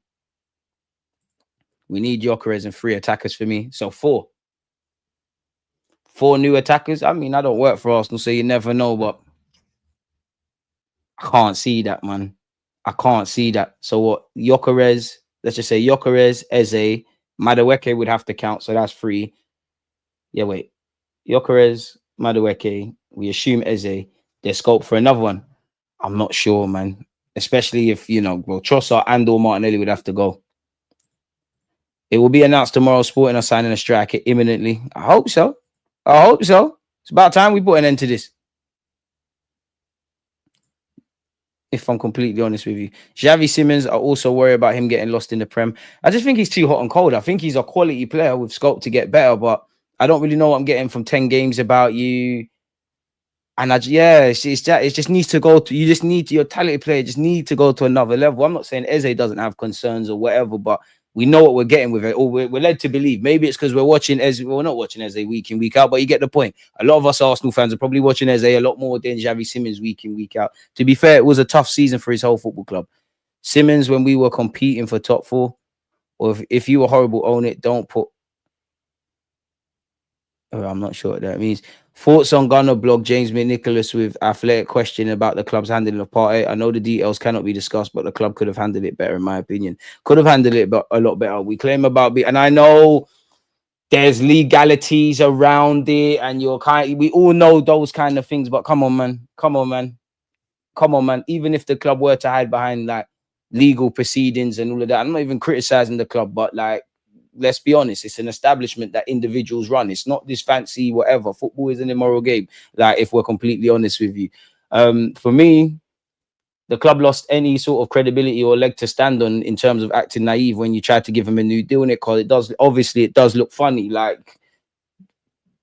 We need Gyökeres and 3 attackers for me. So 4. 4 new attackers. I mean, I don't work for Arsenal, so you never know, but I can't see that, man. I can't see that. So what? Gyökeres, let's just say Gyökeres, Eze, Madueke would have to count, so that's 3. Yeah, wait. Gyökeres, Madueke, we assume Eze. There's scope for another one. I'm not sure, man. Especially if, Trossard and or Martinelli would have to go. It will be announced tomorrow. Sporting are signing a striker imminently. I hope so. It's about time we put an end to this. If I'm completely honest with you. Xavi Simons, I also worry about him getting lost in the Prem. I just think he's too hot and cold. I think he's a quality player with scope to get better, but I don't really know what I'm getting from 10 games about you. And it just needs to go to, your talented player just need to go to another level. I'm not saying Eze doesn't have concerns or whatever, but we know what we're getting with it, or we're led to believe. Maybe it's because we're watching Eze. We're not watching Eze week in, week out, but you get the point. A lot of us Arsenal fans are probably watching Eze a lot more than Xavi Simons week in, week out. To be fair, it was a tough season for his whole football club. Simons, when we were competing for top 4, or if you were horrible, own it. Don't put. I'm not sure what that means. Thoughts on Gunner blog, James McNicholas with Athletic question about the club's handling of Partey. I know the details cannot be discussed, but the club could have handled it better, in my opinion. Could have handled it a lot better. We claim about and I know there's legalities around it, and we all know those kind of things. But come on, man. Even if the club were to hide behind like legal proceedings and all of that, I'm not even criticizing the club, but like, let's be honest, it's an establishment that individuals run. It's not this fancy whatever. Football is an immoral game. Like, if we're completely honest with you, for me, the club lost any sort of credibility or leg to stand on in terms of acting naive when you tried to give him a new deal in it, because it does look funny. Like,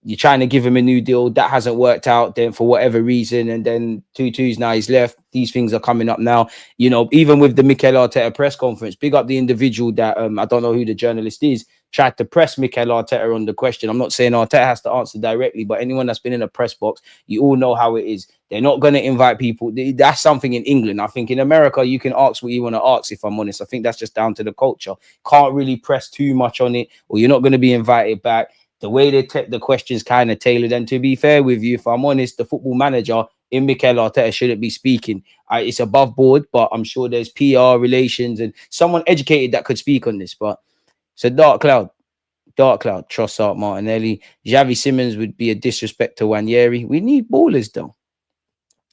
you're trying to give him a new deal that hasn't worked out then for whatever reason, and then 2-2's now he's left. These things are coming up now, even with the Mikel Arteta press conference. Big up the individual that I don't know who the journalist is, tried to press Mikel Arteta on the question. I'm not saying Arteta has to answer directly, but anyone that's been in a press box, you all know how it is. They're not going to invite people. That's something in England. I think in America you can ask what you want to ask, if I'm honest. I think that's just down to the culture. Can't really press too much on it, or you're not going to be invited back. The way they take the questions kind of tailored. And to be fair with you, if I'm honest, the football manager in Mikel Arteta shouldn't be speaking. It's above board, but I'm sure there's PR relations and someone educated that could speak on this. But it's a dark cloud. Trossard, Martinelli, Xavi Simons would be a disrespect to Wanyeri. We need ballers though.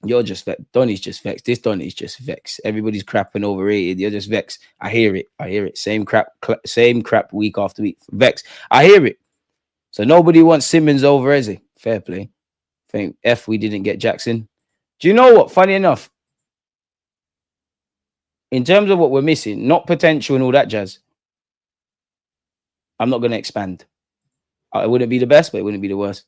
You're just vexed. Donny's just vexed. This Donny's just vexed. Everybody's crap and overrated. You're just vexed. I hear it. Same crap week after week. Vexed. I hear it. So nobody wants Simmons over Eze. Fair play. Think we didn't get Jackson. Do you know what? Funny enough, in terms of what we're missing, not potential and all that jazz, I'm not going to expand. It wouldn't be the best, but it wouldn't be the worst.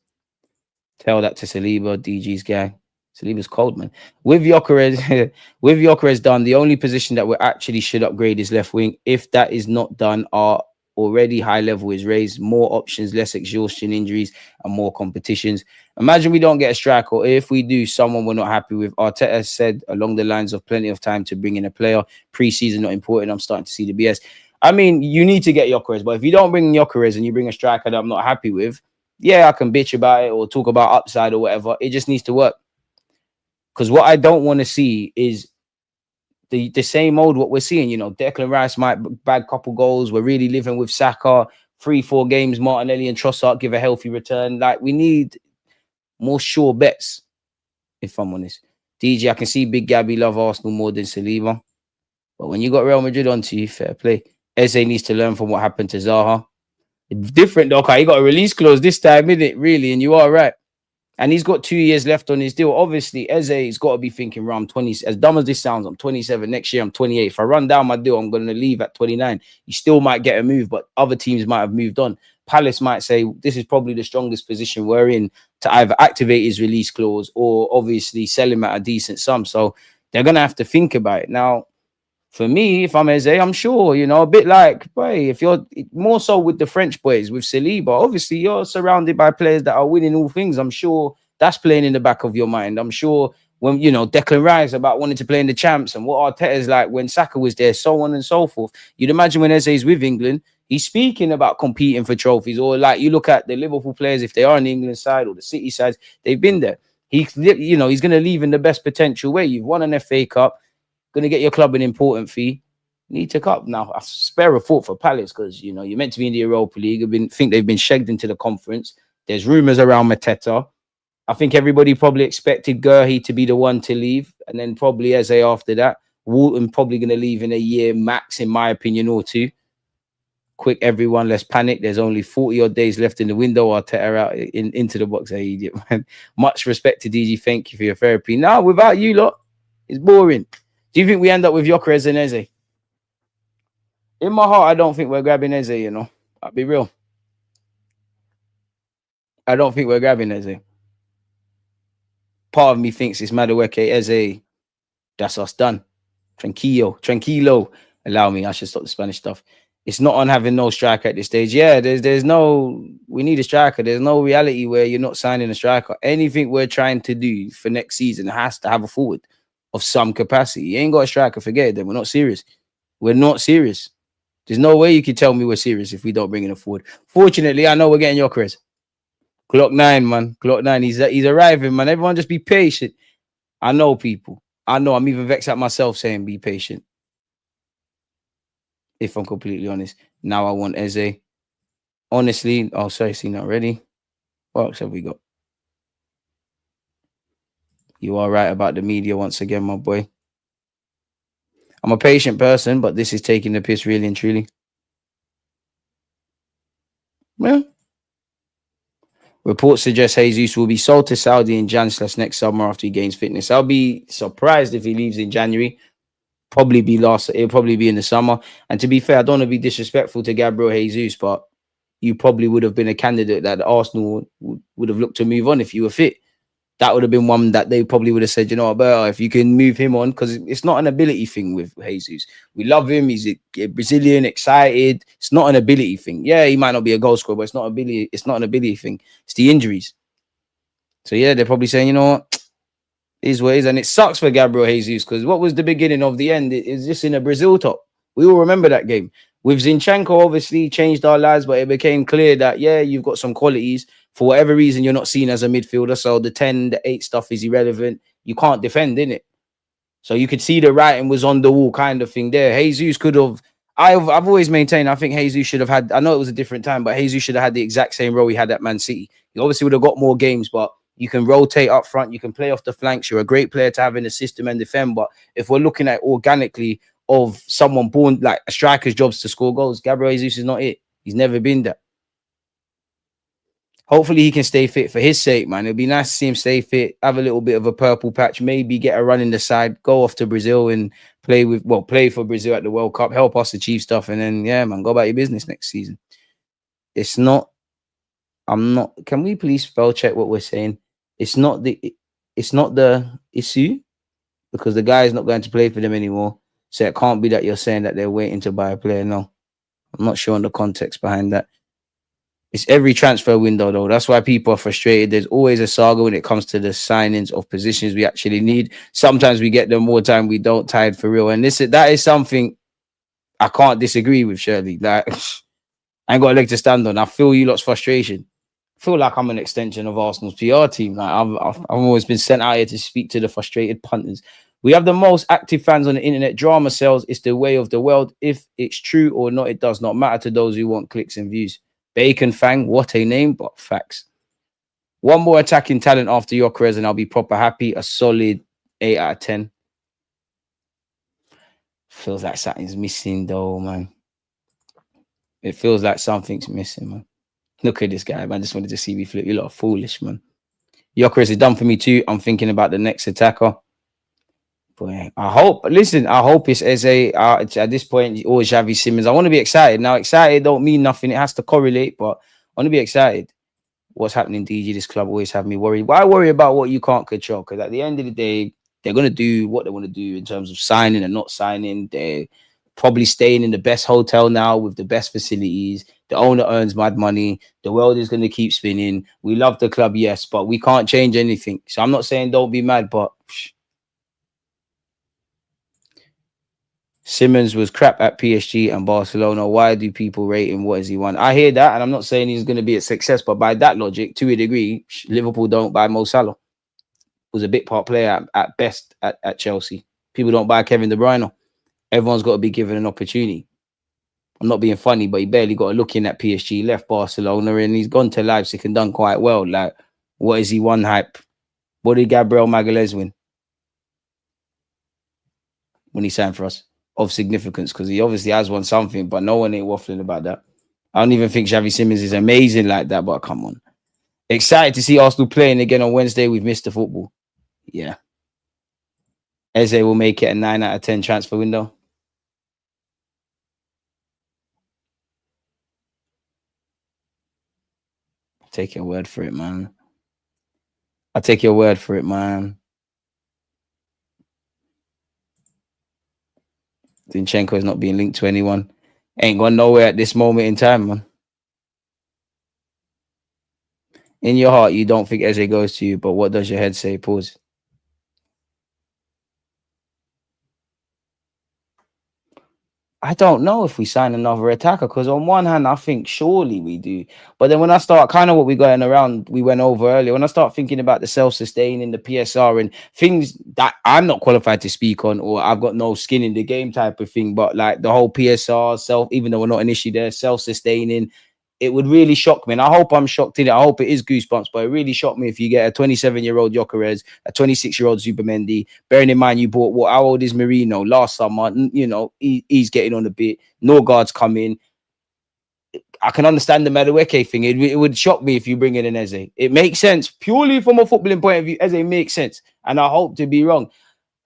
Tell that to Saliba, DG's guy. Saliba's cold, man. With Gyökeres done, the only position that we actually should upgrade is left wing. If that is not done, our already high level is raised. More options, less exhaustion, injuries, and more competitions. Imagine we don't get a striker, or if we do, someone we're not happy with. Arteta said along the lines of plenty of time to bring in a player. Pre-season not important. I'm starting to see the BS. I mean, you need to get Gyökeres, but if you don't bring Gyökeres and you bring a striker that I'm not happy with, yeah, I can bitch about it or talk about upside or whatever. It just needs to work. Because what I don't want to see is the same old what we're seeing. Declan Rice might bag a couple goals. We're really living with Saka. 3-4 games, Martinelli and Trossard give a healthy return. Like, we need more sure bets, if I'm honest. DG, I can see Big Gabby love Arsenal more than Saliba. But when you got Real Madrid onto you, fair play. Eze needs to learn from what happened to Zaha. It's different, though. Okay, he got a release clause this time, innit? Really, and you are right. And he's got 2 years left on his deal. Obviously, Eze's got to be thinking, I'm 20. As dumb as this sounds, I'm 27. Next year, I'm 28. If I run down my deal, I'm going to leave at 29. You still might get a move, but other teams might have moved on. Palace might say, this is probably the strongest position we're in to either activate his release clause or obviously sell him at a decent sum. So they're going to have to think about it. Now, for me, if I'm Eze, I'm sure, a bit like, boy, if you're more so with the French boys, with Saliba, obviously you're surrounded by players that are winning all things. I'm sure that's playing in the back of your mind. I'm sure when, Declan Rice about wanting to play in the champs and what Arteta's like when Saka was there, so on and so forth. You'd imagine when Eze's with England, he's speaking about competing for trophies, or like you look at the Liverpool players, if they are on the England side or the City sides, they've been there. He's going to leave in the best potential way. You've won an FA Cup. Going to get your club an important fee. Need to cup. Now, I spare a thought for Palace because, you're meant to be in the Europa League. Think they've been shagged into the conference. There's rumours around Mateta. I think everybody probably expected Gurhi to be the one to leave, and then probably Eze after that. Walton probably going to leave in a year max, in my opinion, or two. Quick, everyone, let's panic. There's only 40-odd days left in the window. Arteta out into the box. Hey, idiot, man. Much respect to DG. Thank you for your therapy. Now, without you lot, it's boring. Do you think we end up with Gyökeres and Eze? In my heart, I don't think we're grabbing Eze, I'll be real. I don't think we're grabbing Eze. Part of me thinks it's Madueke, Eze. That's us done. Tranquilo. Allow me, I should stop the Spanish stuff. It's not on having no striker at this stage. Yeah, there's no, we need a striker. There's no reality where you're not signing a striker. Anything we're trying to do for next season has to have a forward of some capacity. You ain't got a striker, forget it then. We're not serious. There's no way you can tell me we're serious if we don't bring in a forward. Fortunately, I know we're getting Gyökeres. Clock 9, man. Clock 9. He's arriving, man. Everyone just be patient. I know people. I know I'm even vexed at myself saying be patient. If I'm completely honest. Now I want Eze Honestly, oh, sorry, seen that already. What else have we got? You are right about the media once again, my boy. I'm a patient person, but this is taking the piss really and truly. Well, reports suggest Jesus will be sold to Saudi in Jan/next summer after he gains fitness. I'll be surprised if he leaves in January. It'll probably be in the summer. And to be fair, I don't want to be disrespectful to Gabriel Jesus, but you probably would have been a candidate that Arsenal would have looked to move on if you were fit. That would have been one that they probably would have said, you know, Alberto, if you can move him on, because it's not an ability thing with Jesus. We love him. He's a Brazilian, excited. It's not an ability thing. Yeah, he might not be a goal scorer, but it's not ability. It's not an ability thing. It's the injuries. So yeah, they're probably saying, you know what, is what it is, and it sucks for Gabriel Jesus because what was the beginning of the end? It is just in a Brazil top. We all remember that game with Zinchenko. Obviously, changed our lives, but it became clear that yeah, you've got some qualities. For whatever reason, you're not seen as a midfielder, so the 10, the 8 stuff is irrelevant. You can't defend, innit? So you could see the writing was on the wall kind of thing there. Jesus could have. I've always maintained. I think Jesus should have had. I know it was a different time, but Jesus should have had the exact same role he had at Man City. He obviously would have got more games, but you can rotate up front. You can play off the flanks. You're a great player to have in the system and defend. But if we're looking at organically of someone born like a striker's jobs to score goals, Gabriel Jesus is not it. He's never been that. Hopefully he can stay fit for his sake, man. It'd be nice to see him stay fit, have a little bit of a purple patch, maybe get a run in the side, go off to Brazil and play for Brazil at the World Cup, help us achieve stuff, and then yeah, man, go about your business next season. It's not. I'm not. Can we please spell check what we're saying? It's not the issue because the guy is not going to play for them anymore. So it can't be that you're saying that they're waiting to buy a player. No, I'm not sure on the context behind that. It's every transfer window, though. That's why people are frustrated. There's always a saga when it comes to the signings of positions we actually need. Sometimes we get them, more time we don't. Tired for real. And that is something I can't disagree with, Shirley. Like, I ain't got a leg to stand on. I feel you lot's frustration. I feel like I'm an extension of Arsenal's PR team. Like, I've always been sent out here to speak to the frustrated punters. We have the most active fans on the internet. Drama sells. It's the way of the world. If it's true or not, it does not matter to those who want clicks and views. Bacon Fang, what a name, but facts. One more attacking talent after Gyökeres and I'll be proper happy. A solid 8 out of 10. Feels like something's missing, though, man. It feels like something's missing, man. Look at this guy, man. Just wanted to see me flip. You lot are foolish, man. Gyökeres is done for me too. I'm thinking about the next attacker. Boy, I hope it's Eze. At this point, or Xavi Simons. I want to be excited. Now, excited don't mean nothing. It has to correlate, but I want to be excited. What's happening, DG? This club always have me worried. Why worry about what you can't control? Because at the end of the day, they're going to do what they want to do in terms of signing and not signing. They're probably staying in the best hotel now with the best facilities. The owner earns mad money. The world is going to keep spinning. We love the club, yes, but we can't change anything. So I'm not saying don't be mad, but Simmons was crap at PSG and Barcelona. Why do people rate him? What has he won? I hear that, and I'm not saying he's going to be a success, but by that logic, to a degree, Liverpool don't buy Mo Salah. Was a bit part player at best at Chelsea. People don't buy Kevin De Bruyne. Everyone's got to be given an opportunity. I'm not being funny, but he barely got a look in at PSG, left Barcelona, and he's gone to Leipzig and done quite well. Like, what is he won hype? What did Gabriel Magalhaes win when he signed for us? Of significance, because he obviously has won something, but no one ain't waffling about that. I don't even think Xavi Simons is amazing like that, but come on. Excited to see Arsenal playing again on Wednesday. We've missed the football. Yeah. Eze will make it a 9 out of 10 transfer window. I'll take your word for it, man. I'll take your word for it, man. Zinchenko is not being linked to anyone. Ain't gone nowhere at this moment in time, man. In your heart, you don't think Eze goes to you, but what does your head say? Pause. I don't know if we sign another attacker, because on one hand, I think surely we do. But then when I start kind of what we went over earlier, when I start thinking about the self-sustaining, the PSR and things that I'm not qualified to speak on, or I've got no skin in the game type of thing, but like the whole PSR, even though we're not an issue there, self-sustaining, it would really shock me. And I hope I'm shocked in it. I hope it is goosebumps, but it really shocked me if you get a 27-year-old Gyökeres, a 26-year-old Zubimendi. Bearing in mind, you bought what? How old is Marino last summer? You know, he's getting on a bit. Norgard's coming. I can understand the Madueke thing. It would shock me if you bring in an Eze. It makes sense purely from a footballing point of view. Eze makes sense, and I hope to be wrong.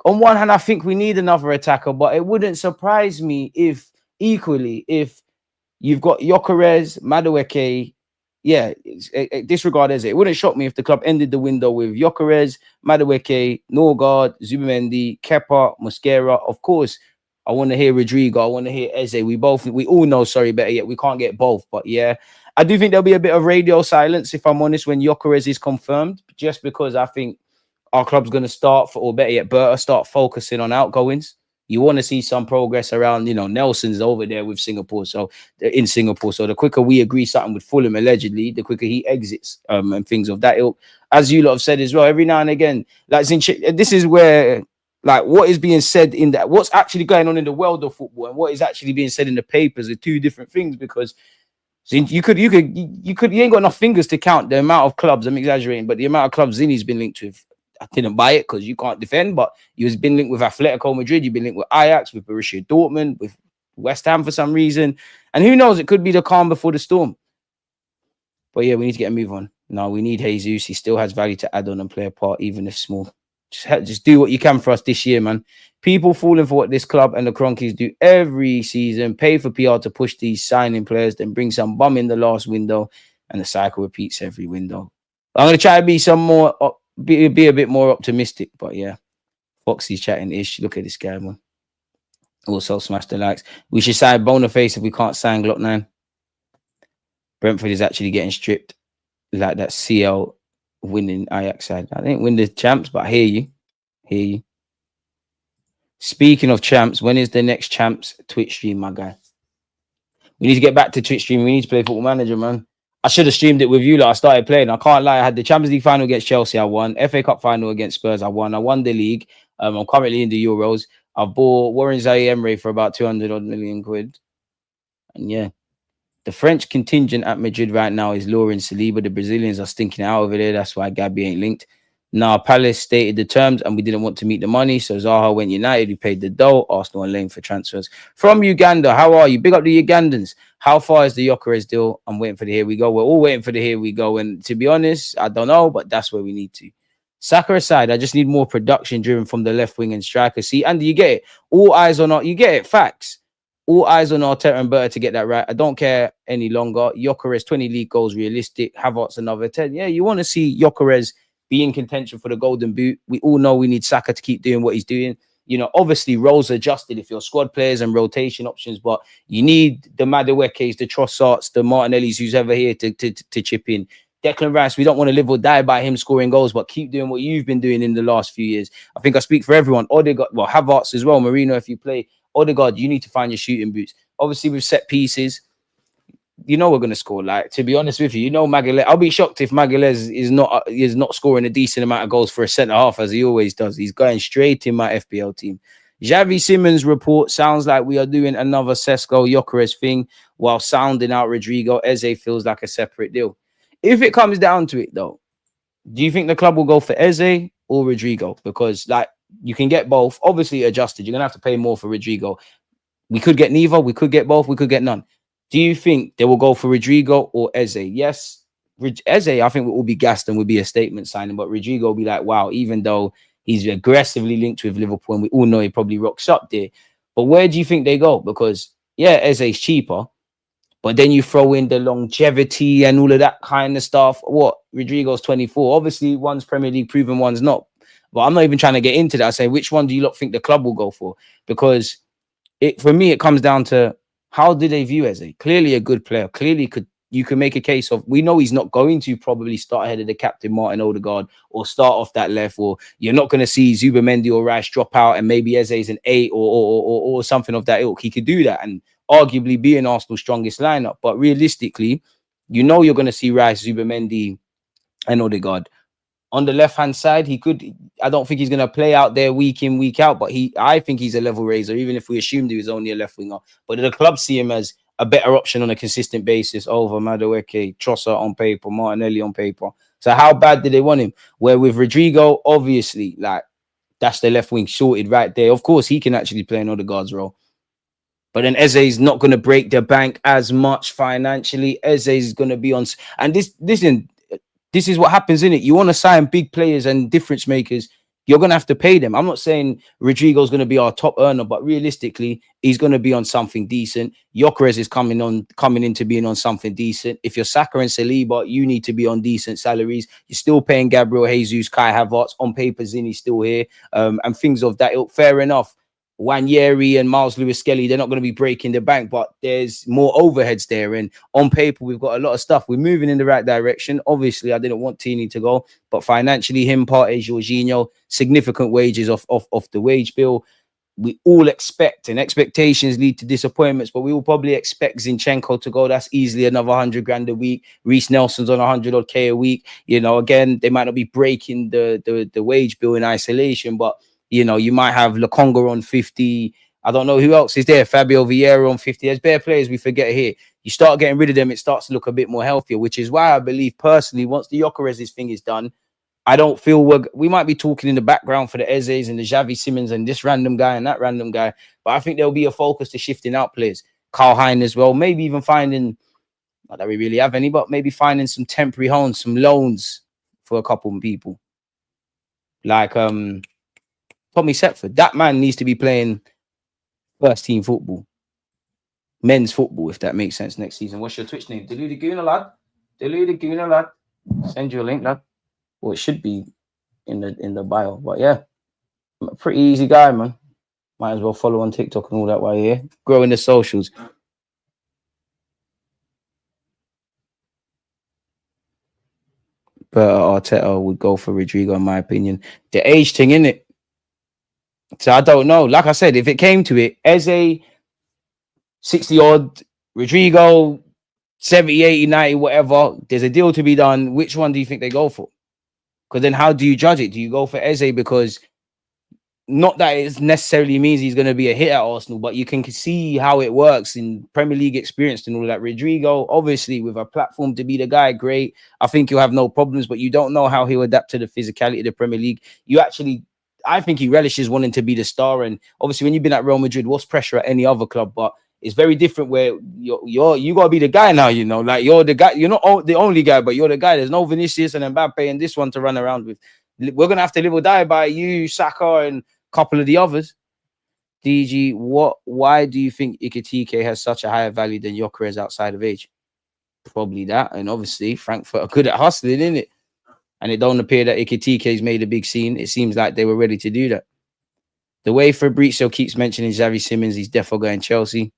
On one hand, I think we need another attacker, but it wouldn't surprise me if you've got Gyökeres, Madueke. Yeah, disregard Eze. It wouldn't shock me if the club ended the window with Gyökeres, Madueke, Norgard, Zubimendi, Kepa, Mosquera. Of course, I want to hear Rodrigo. I want to hear Eze. We all know, better yet, we can't get both. But yeah, I do think there'll be a bit of radio silence, if I'm honest, when Gyökeres is confirmed, just because I think our club's going to start, or better yet, Berta start focusing on outgoings. You want to see some progress around, you know, Nelson's over there with Singapore. So in Singapore, so the quicker we agree something with Fulham, allegedly, the quicker he exits and things of that ilk. As you lot have said as well, every now and again, like this is where, like, what is being said in that, what's actually going on in the world of football and what is actually being said in the papers are two different things, because you ain't got enough fingers to count the amount of clubs. I'm exaggerating, but the amount of clubs Zinni's been linked with. I didn't buy it because you can't defend, but you've been linked with Atletico Madrid, you've been linked with Ajax, with Borussia Dortmund, with West Ham for some reason. And who knows, it could be the calm before the storm. But yeah, we need to get a move on. No, we need Jesus. He still has value to add on and play a part, even if small. Just do what you can for us this year, man. People falling for what this club and the Cronkies do every season, pay for PR to push these signing players, then bring some bum in the last window, and the cycle repeats every window. I'm going to try to be be a bit more optimistic, but yeah, Foxy's chatting ish. Look at this guy, man. Also, smash the likes. We should sign Boniface if we can't sign Glock 9. Brentford is actually getting stripped like that CL winning Ajax side. I didn't win the champs, but I hear you. Speaking of champs, when is the next champs Twitch stream, my guy? We need to get back to Twitch stream. We need to play Football Manager, man. I should have streamed it with you. Like, I started playing. I can't lie. I had the Champions League final against Chelsea. I won. FA Cup final against Spurs. I won. I won the league. I'm currently in the Euros. I bought Warren Zaire-Emery for about 200 odd million quid. And yeah, the French contingent at Madrid right now is luring Saliba. The Brazilians are stinking out over there. That's why Gabby ain't linked. Now, Palace stated the terms and we didn't want to meet the money. So Zaha went United. We paid the dough. Arsenal and Lane for transfers. From Uganda, how are you? Big up the Ugandans. How far is the Gyökeres deal? I'm waiting for the here we go. We're all waiting for the here we go. And to be honest, I don't know, but that's where we need to. Saka aside, I just need more production driven from the left wing and striker. See, Andy, you get it. All eyes on you get it. Facts. All eyes on Arteta and Berta to get that right. I don't care any longer. Gyökeres, 20 league goals, realistic. Havertz, another 10. Yeah, you want to see Gyökeres be in contention for the Golden Boot. We all know we need Saka to keep doing what he's doing. You know, obviously, roles adjusted if you're squad players and rotation options, but you need the Maduekes, the Trossards, the Martinellis, who's ever here to chip in. Declan Rice, we don't want to live or die by him scoring goals, but keep doing what you've been doing in the last few years. I think I speak for everyone. Odegaard, well, Havertz as well. Marino, if you play. Odegaard, you need to find your shooting boots. Obviously, with set pieces, you know we're going to score. Like, to be honest with you, you know Magalhaes. I'll be shocked if Magalhaes is not scoring a decent amount of goals for a centre-half, as he always does. He's going straight in my FPL team. Xavi Simons' report sounds like we are doing another Sesko Gyökeres thing while sounding out Rodrigo. Eze feels like a separate deal. If it comes down to it, though, do you think the club will go for Eze or Rodrigo? Because, like, you can get both. Obviously, adjusted. You're going to have to pay more for Rodrigo. We could get neither. We could get both. We could get none. Do you think they will go for Rodrigo or Eze? Yes, Eze, I think will be gassed and will be a statement signing, but Rodrigo will be like, wow, even though he's aggressively linked with Liverpool and we all know he probably rocks up there. But where do you think they go? Because, yeah, Eze's cheaper, but then you throw in the longevity and all of that kind of stuff. What? Rodrigo's 24. Obviously, one's Premier League proven, one's not. But I'm not even trying to get into that. I say, which one do you lot think the club will go for? Because for me, it comes down to, how do they view Eze? Clearly a good player. Clearly you can make a case of, we know he's not going to probably start ahead of the captain Martin Odegaard or start off that left, or you're not going to see Zubimendi or Rice drop out and maybe Eze's an 8 or something of that ilk. He could do that and arguably be in Arsenal's strongest lineup. But realistically, you know you're going to see Rice, Zubimendi and Odegaard. On the left-hand side, I don't think he's going to play out there week in, week out, but I think he's a level raiser, even if we assumed he was only a left winger. But the club see him as a better option on a consistent basis over Madueke, Trossard on paper, Martinelli on paper. So how bad did they want him? Where with Rodrigo, obviously, like that's the left wing sorted right there. Of course, he can actually play an Odegaard's role. But then Eze is not going to break the bank as much financially. Eze is going to be on, and this is what happens in it. You want to sign big players and difference makers. You're going to have to pay them. I'm not saying Rodrigo's going to be our top earner, but realistically, he's going to be on something decent. Gyökeres is coming into being on something decent. If you're Saka and Saliba, you need to be on decent salaries. You're still paying Gabriel Jesus, Kai Havertz. On paper, Zini's still here, and things of that ilk. Fair enough. Wanyeri and Miles Lewis-Skelly, they're not going to be breaking the bank, but there's more overheads there. And on paper, we've got a lot of stuff. We're moving in the right direction. Obviously, I didn't want Tini to go, but financially, him, Partey, Jorginho, significant wages off the wage bill. We all expect, and expectations lead to disappointments, but we will probably expect Zinchenko to go. That's easily another 100 grand a week. Reece Nelson's on 100 odd K a week. You know, again, they might not be breaking the wage bill in isolation, but you know, you might have Lokonga on 50. I don't know who else is there. Fabio Vieira on 50. There's bare players we forget here. You start getting rid of them, it starts to look a bit more healthier, which is why I believe personally, once the Gyökeres thing is done, I don't feel we might be talking in the background for the Ezes and the Xavi Simons and this random guy and that random guy. But I think there'll be a focus to shifting out players. Carl Hein as well. Maybe even finding, not that we really have any, but maybe finding some temporary homes, some loans for a couple of people. Like Tommy Setford. That man needs to be playing first team football. Men's football, if that makes sense, next season. What's your Twitch name? Deluded Gooner, lad. Deluded Gooner, lad. Send you a link, lad. Well, it should be in the bio. But yeah, I'm a pretty easy guy, man. Might as well follow on TikTok and all that while you're here. Growing the socials. But Arteta would go for Rodrigo, in my opinion. The age thing, innit? So I don't know. Like I said, if it came to it, Eze, 60 odd, Rodrigo, 70, 80, 90, whatever, there's a deal to be done. Which one do you think they go for? Because then how do you judge it? Do you go for Eze? Because not that it necessarily means he's going to be a hit at Arsenal, but you can see how it works in Premier League experience and all that. Rodrigo, obviously, with a platform to be the guy, great. I think he'll have no problems, but you don't know how he'll adapt to the physicality of the Premier League. I think he relishes wanting to be the star. And obviously, when you've been at Real Madrid, what's pressure at any other club? But it's very different where you gotta be the guy now, you know, like you're the guy, you're not the only guy, but you're the guy. There's no Vinicius and Mbappe and this one to run around with. We're gonna have to live or die by you, Saka, and a couple of the others. DG, why do you think Ikitike has such a higher value than Gyökeres outside of age? Probably that, and obviously Frankfurt are good at hustling, isn't it? And it don't appear that Ikitike's made a big scene. It seems like they were ready to do that. The way Fabrizio keeps mentioning Xavi Simons, he's definitely going Chelsea.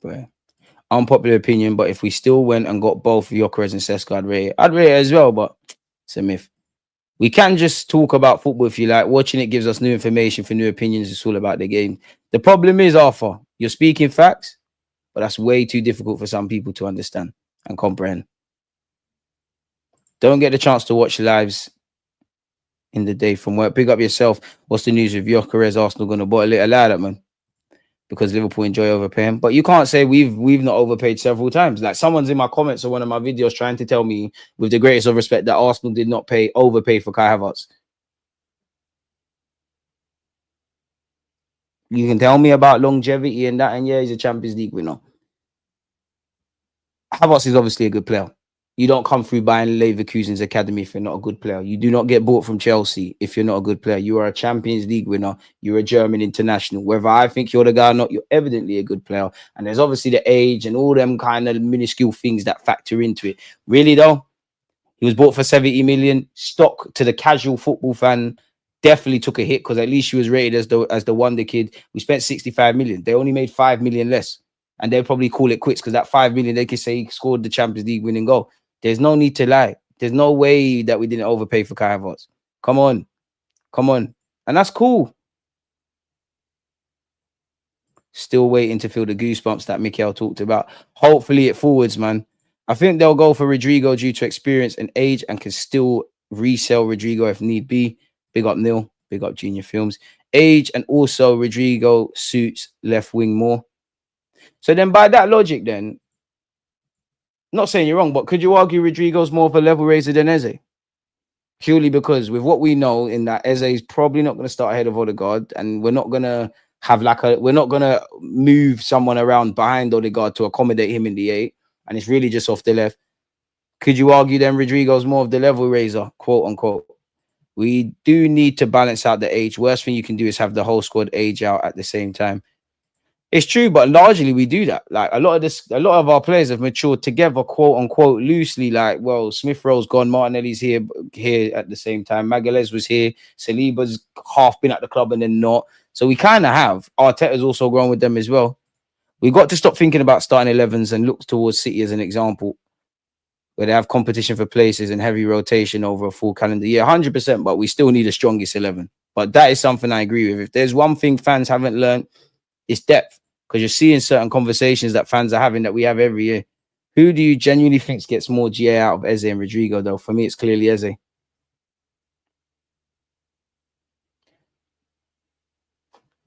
But unpopular opinion, but if we still went and got both Gyökeres and Sesko, I'd rate it as well, but it's a myth. We can just talk about football if you like. Watching it gives us new information for new opinions. It's all about the game. The problem is, Arthur, you're speaking facts, but that's way too difficult for some people to understand and comprehend. Don't get the chance to watch lives in the day from work. Pick up yourself. What's the news with Gyökeres? Arsenal going to bottle it? Allow that, man. Because Liverpool enjoy overpaying. But you can't say we've not overpaid several times. Like someone's in my comments or one of my videos trying to tell me with the greatest of respect that Arsenal did not overpay for Kai Havertz. You can tell me about longevity and that, and yeah, he's a Champions League winner. Havertz is obviously a good player. You don't come through buying Leverkusen's academy if you're not a good player. You do not get bought from Chelsea if you're not a good player. You are a Champions League winner. You're a German international. Whether I think you're the guy or not, you're evidently a good player. And there's obviously the age and all them kind of minuscule things that factor into it. Really, though, he was bought for 70 million. Stock to the casual football fan definitely took a hit because at least she was rated as the wonder kid. We spent 65 million. They only made 5 million less. And they'll probably call it quits because that 5 million, they could say he scored the Champions League winning goal. There's no need to lie. There's no way that we didn't overpay for Kai Havertz. Come on. Come on. And that's cool. Still waiting to feel the goosebumps that Mikel talked about. Hopefully it forwards, man. I think they'll go for Rodrigo due to experience and age and can still resell Rodrigo if need be. Big up Neil. Big up Junior Films. Age and also Rodrigo suits left wing more. So then by that logic, then, not saying you're wrong, but could you argue Rodrigo's more of a level raiser than Eze? Purely because with what we know in that Eze is probably not going to start ahead of Odegaard, and we're not going to we're not going to move someone around behind Odegaard to accommodate him in the 8, and it's really just off the left. Could you argue then Rodrigo's more of the level raiser, quote unquote? We do need to balance out the age. Worst thing you can do is have the whole squad age out at the same time. It's true, but largely we do that. Like a lot of our players have matured together, quote unquote, loosely. Like, well, Smith Rowe's gone, Martinelli's here at the same time. Magalhaes was here, Saliba's half been at the club and then not. So we kind of have. Arteta's also grown with them as well. We got to stop thinking about starting 11s and look towards City as an example, where they have competition for places and heavy rotation over a full calendar year. 100%, but we still need a strongest 11. But that is something I agree with. If there's one thing fans haven't learned, it's depth. Because you're seeing certain conversations that fans are having that we have every year. Who do you genuinely think gets more GA out of Eze and Rodrigo, though? For me, it's clearly Eze.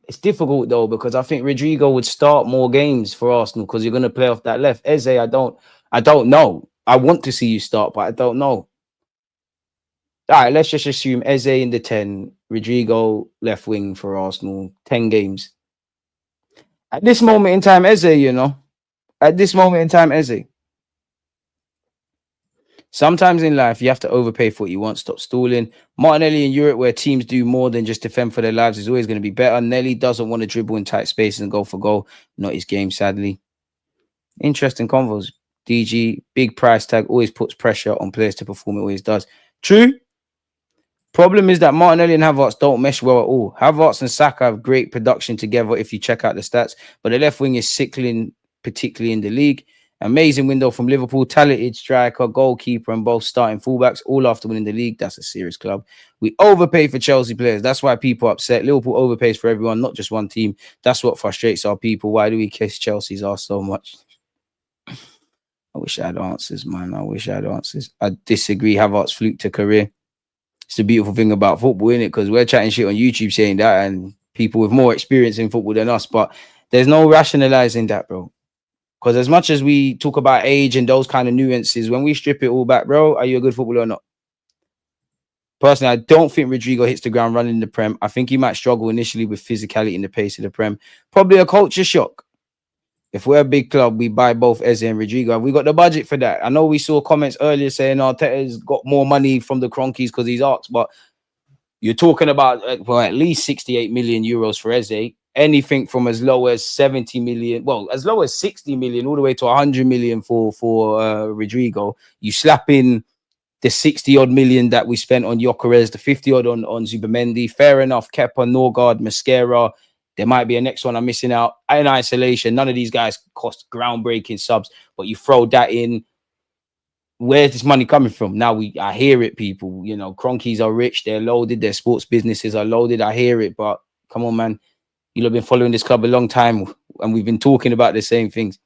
It's difficult, though, because I think Rodrigo would start more games for Arsenal because you're going to play off that left. Eze, I don't know. I want to see you start, but I don't know. All right, let's just assume Eze in the 10, Rodrigo left wing for Arsenal, 10 games. At this moment in time, Eze, Eze. Sometimes in life, you have to overpay for what you want. Stop stalling. Martinelli in Europe, where teams do more than just defend for their lives, is always going to be better. Nelly doesn't want to dribble in tight spaces and go for goal. Not his game, sadly. Interesting convos. DG, big price tag, always puts pressure on players to perform. It always does. True. Problem is that Martinelli and Havertz don't mesh well at all. Havertz and Saka have great production together if you check out the stats, but the left wing is sickling, particularly in the league. Amazing window from Liverpool, talented striker, goalkeeper, and both starting fullbacks, all after winning the league. That's a serious club. We overpay for Chelsea players. That's why people are upset. Liverpool overpays for everyone, not just one team. That's what frustrates our people. Why do we kiss Chelsea's ass so much? I wish I had answers, man. I wish I had answers. I disagree. Havertz fluked a career. It's the beautiful thing about football, isn't it? Because we're chatting shit on YouTube saying that, and people with more experience in football than us, but there's no rationalizing that, bro. Because as much as we talk about age and those kind of nuances, when we strip it all back, bro, are you a good footballer or not? Personally, I don't think Rodrigo hits the ground running in the Prem. I think he might struggle initially with physicality in the pace of the Prem. Probably a culture shock. If we're a big club, we buy both Eze and Rodrigo. Have we got the budget for that? I know we saw comments earlier saying Arteta's got more money from the Cronkies because he's asked, but you're talking about at least 68 million euros for Eze. Anything from as low as 70 million, well, as low as 60 million, all the way to 100 million for Rodrigo. You slap in the 60 odd million that we spent on Gyökeres, the 50 odd on Zubimendi. Fair enough. Kepa, Norgard, Mascara. There might be a next one I'm missing out. In isolation, none of these guys cost groundbreaking subs, but you throw that in. Where's this money coming from? Now I hear it, people. You know, Cronkies are rich, they're loaded, their sports businesses are loaded. I hear it, but come on, man. You've been following this club a long time, and we've been talking about the same things.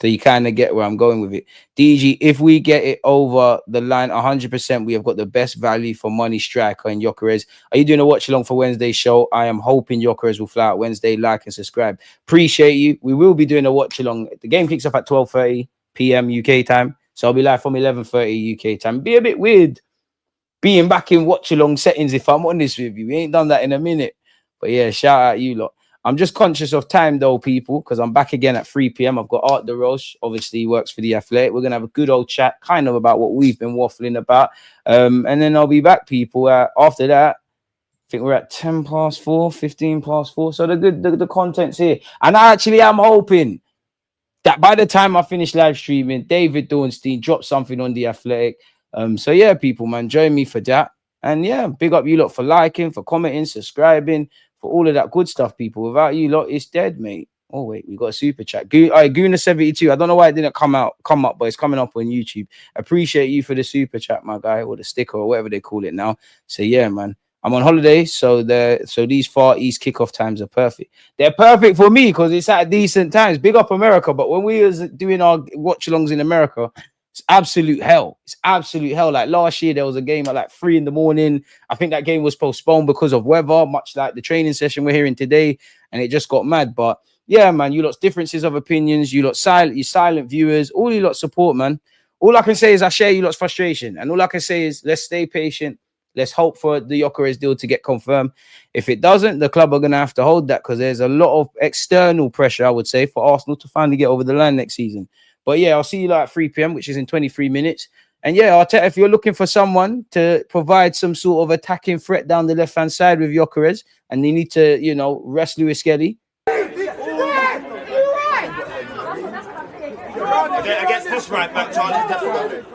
So you kind of get where I'm going with it. DG, if we get it over the line 100%, we have got the best value for money striker in Gyökeres. Are you doing a watch along for Wednesday's show? I am hoping Gyökeres will fly out Wednesday. Like and subscribe. Appreciate you. We will be doing a watch along. The game kicks off at 12:30 p.m. UK time. So I'll be live from 11:30 UK time. Be a bit weird being back in watch along settings, if I'm honest with you. We ain't done that in a minute. But yeah, shout out you lot. I'm just conscious of time, though, people, because I'm back again at 3 p.m. I've got Art De Roche. Obviously, he works for The Athletic. We're going to have a good old chat, kind of about what we've been waffling about. And then I'll be back, people. After that, I think we're at 10 past 4, 15 past 4. So the content's here. And I actually am hoping that by the time I finish live streaming, David Dornstein drops something on The Athletic. So, yeah, people, man, join me for that. And, yeah, big up you lot for liking, for commenting, subscribing, for all of that good stuff, people. Without you lot, it's dead, mate. Oh, wait, we got a super chat. Guna72. I don't know why it didn't come up, but it's coming up on YouTube. Appreciate you for the super chat, my guy, or the sticker, or whatever they call it now. So, yeah, man. I'm on holiday, so these Far East kickoff times are perfect. They're perfect for me because it's at decent times. Big up America. But when we was doing our watch-alongs in America, it's absolute hell. It's absolute hell. Like last year, there was a game at like 3 a.m. I think that game was postponed because of weather, much like the training session we're hearing today, and it just got mad. But yeah, man, you lot's differences of opinions, you silent viewers, all you lot support, man. All I can say is I share you lot's frustration, and all I can say is let's stay patient. Let's hope for the Gyökeres deal to get confirmed. If it doesn't, the club are going to have to hold that because there's a lot of external pressure, I would say, for Arsenal to finally get over the line next season. But yeah, I'll see you like at 3 p.m., which is in 23 minutes. And yeah, Arteta, if you're looking for someone to provide some sort of attacking threat down the left-hand side with Gyökeres, and you need to, you know, rest Lewis Skelly. Against this right back, Charlie's definitely.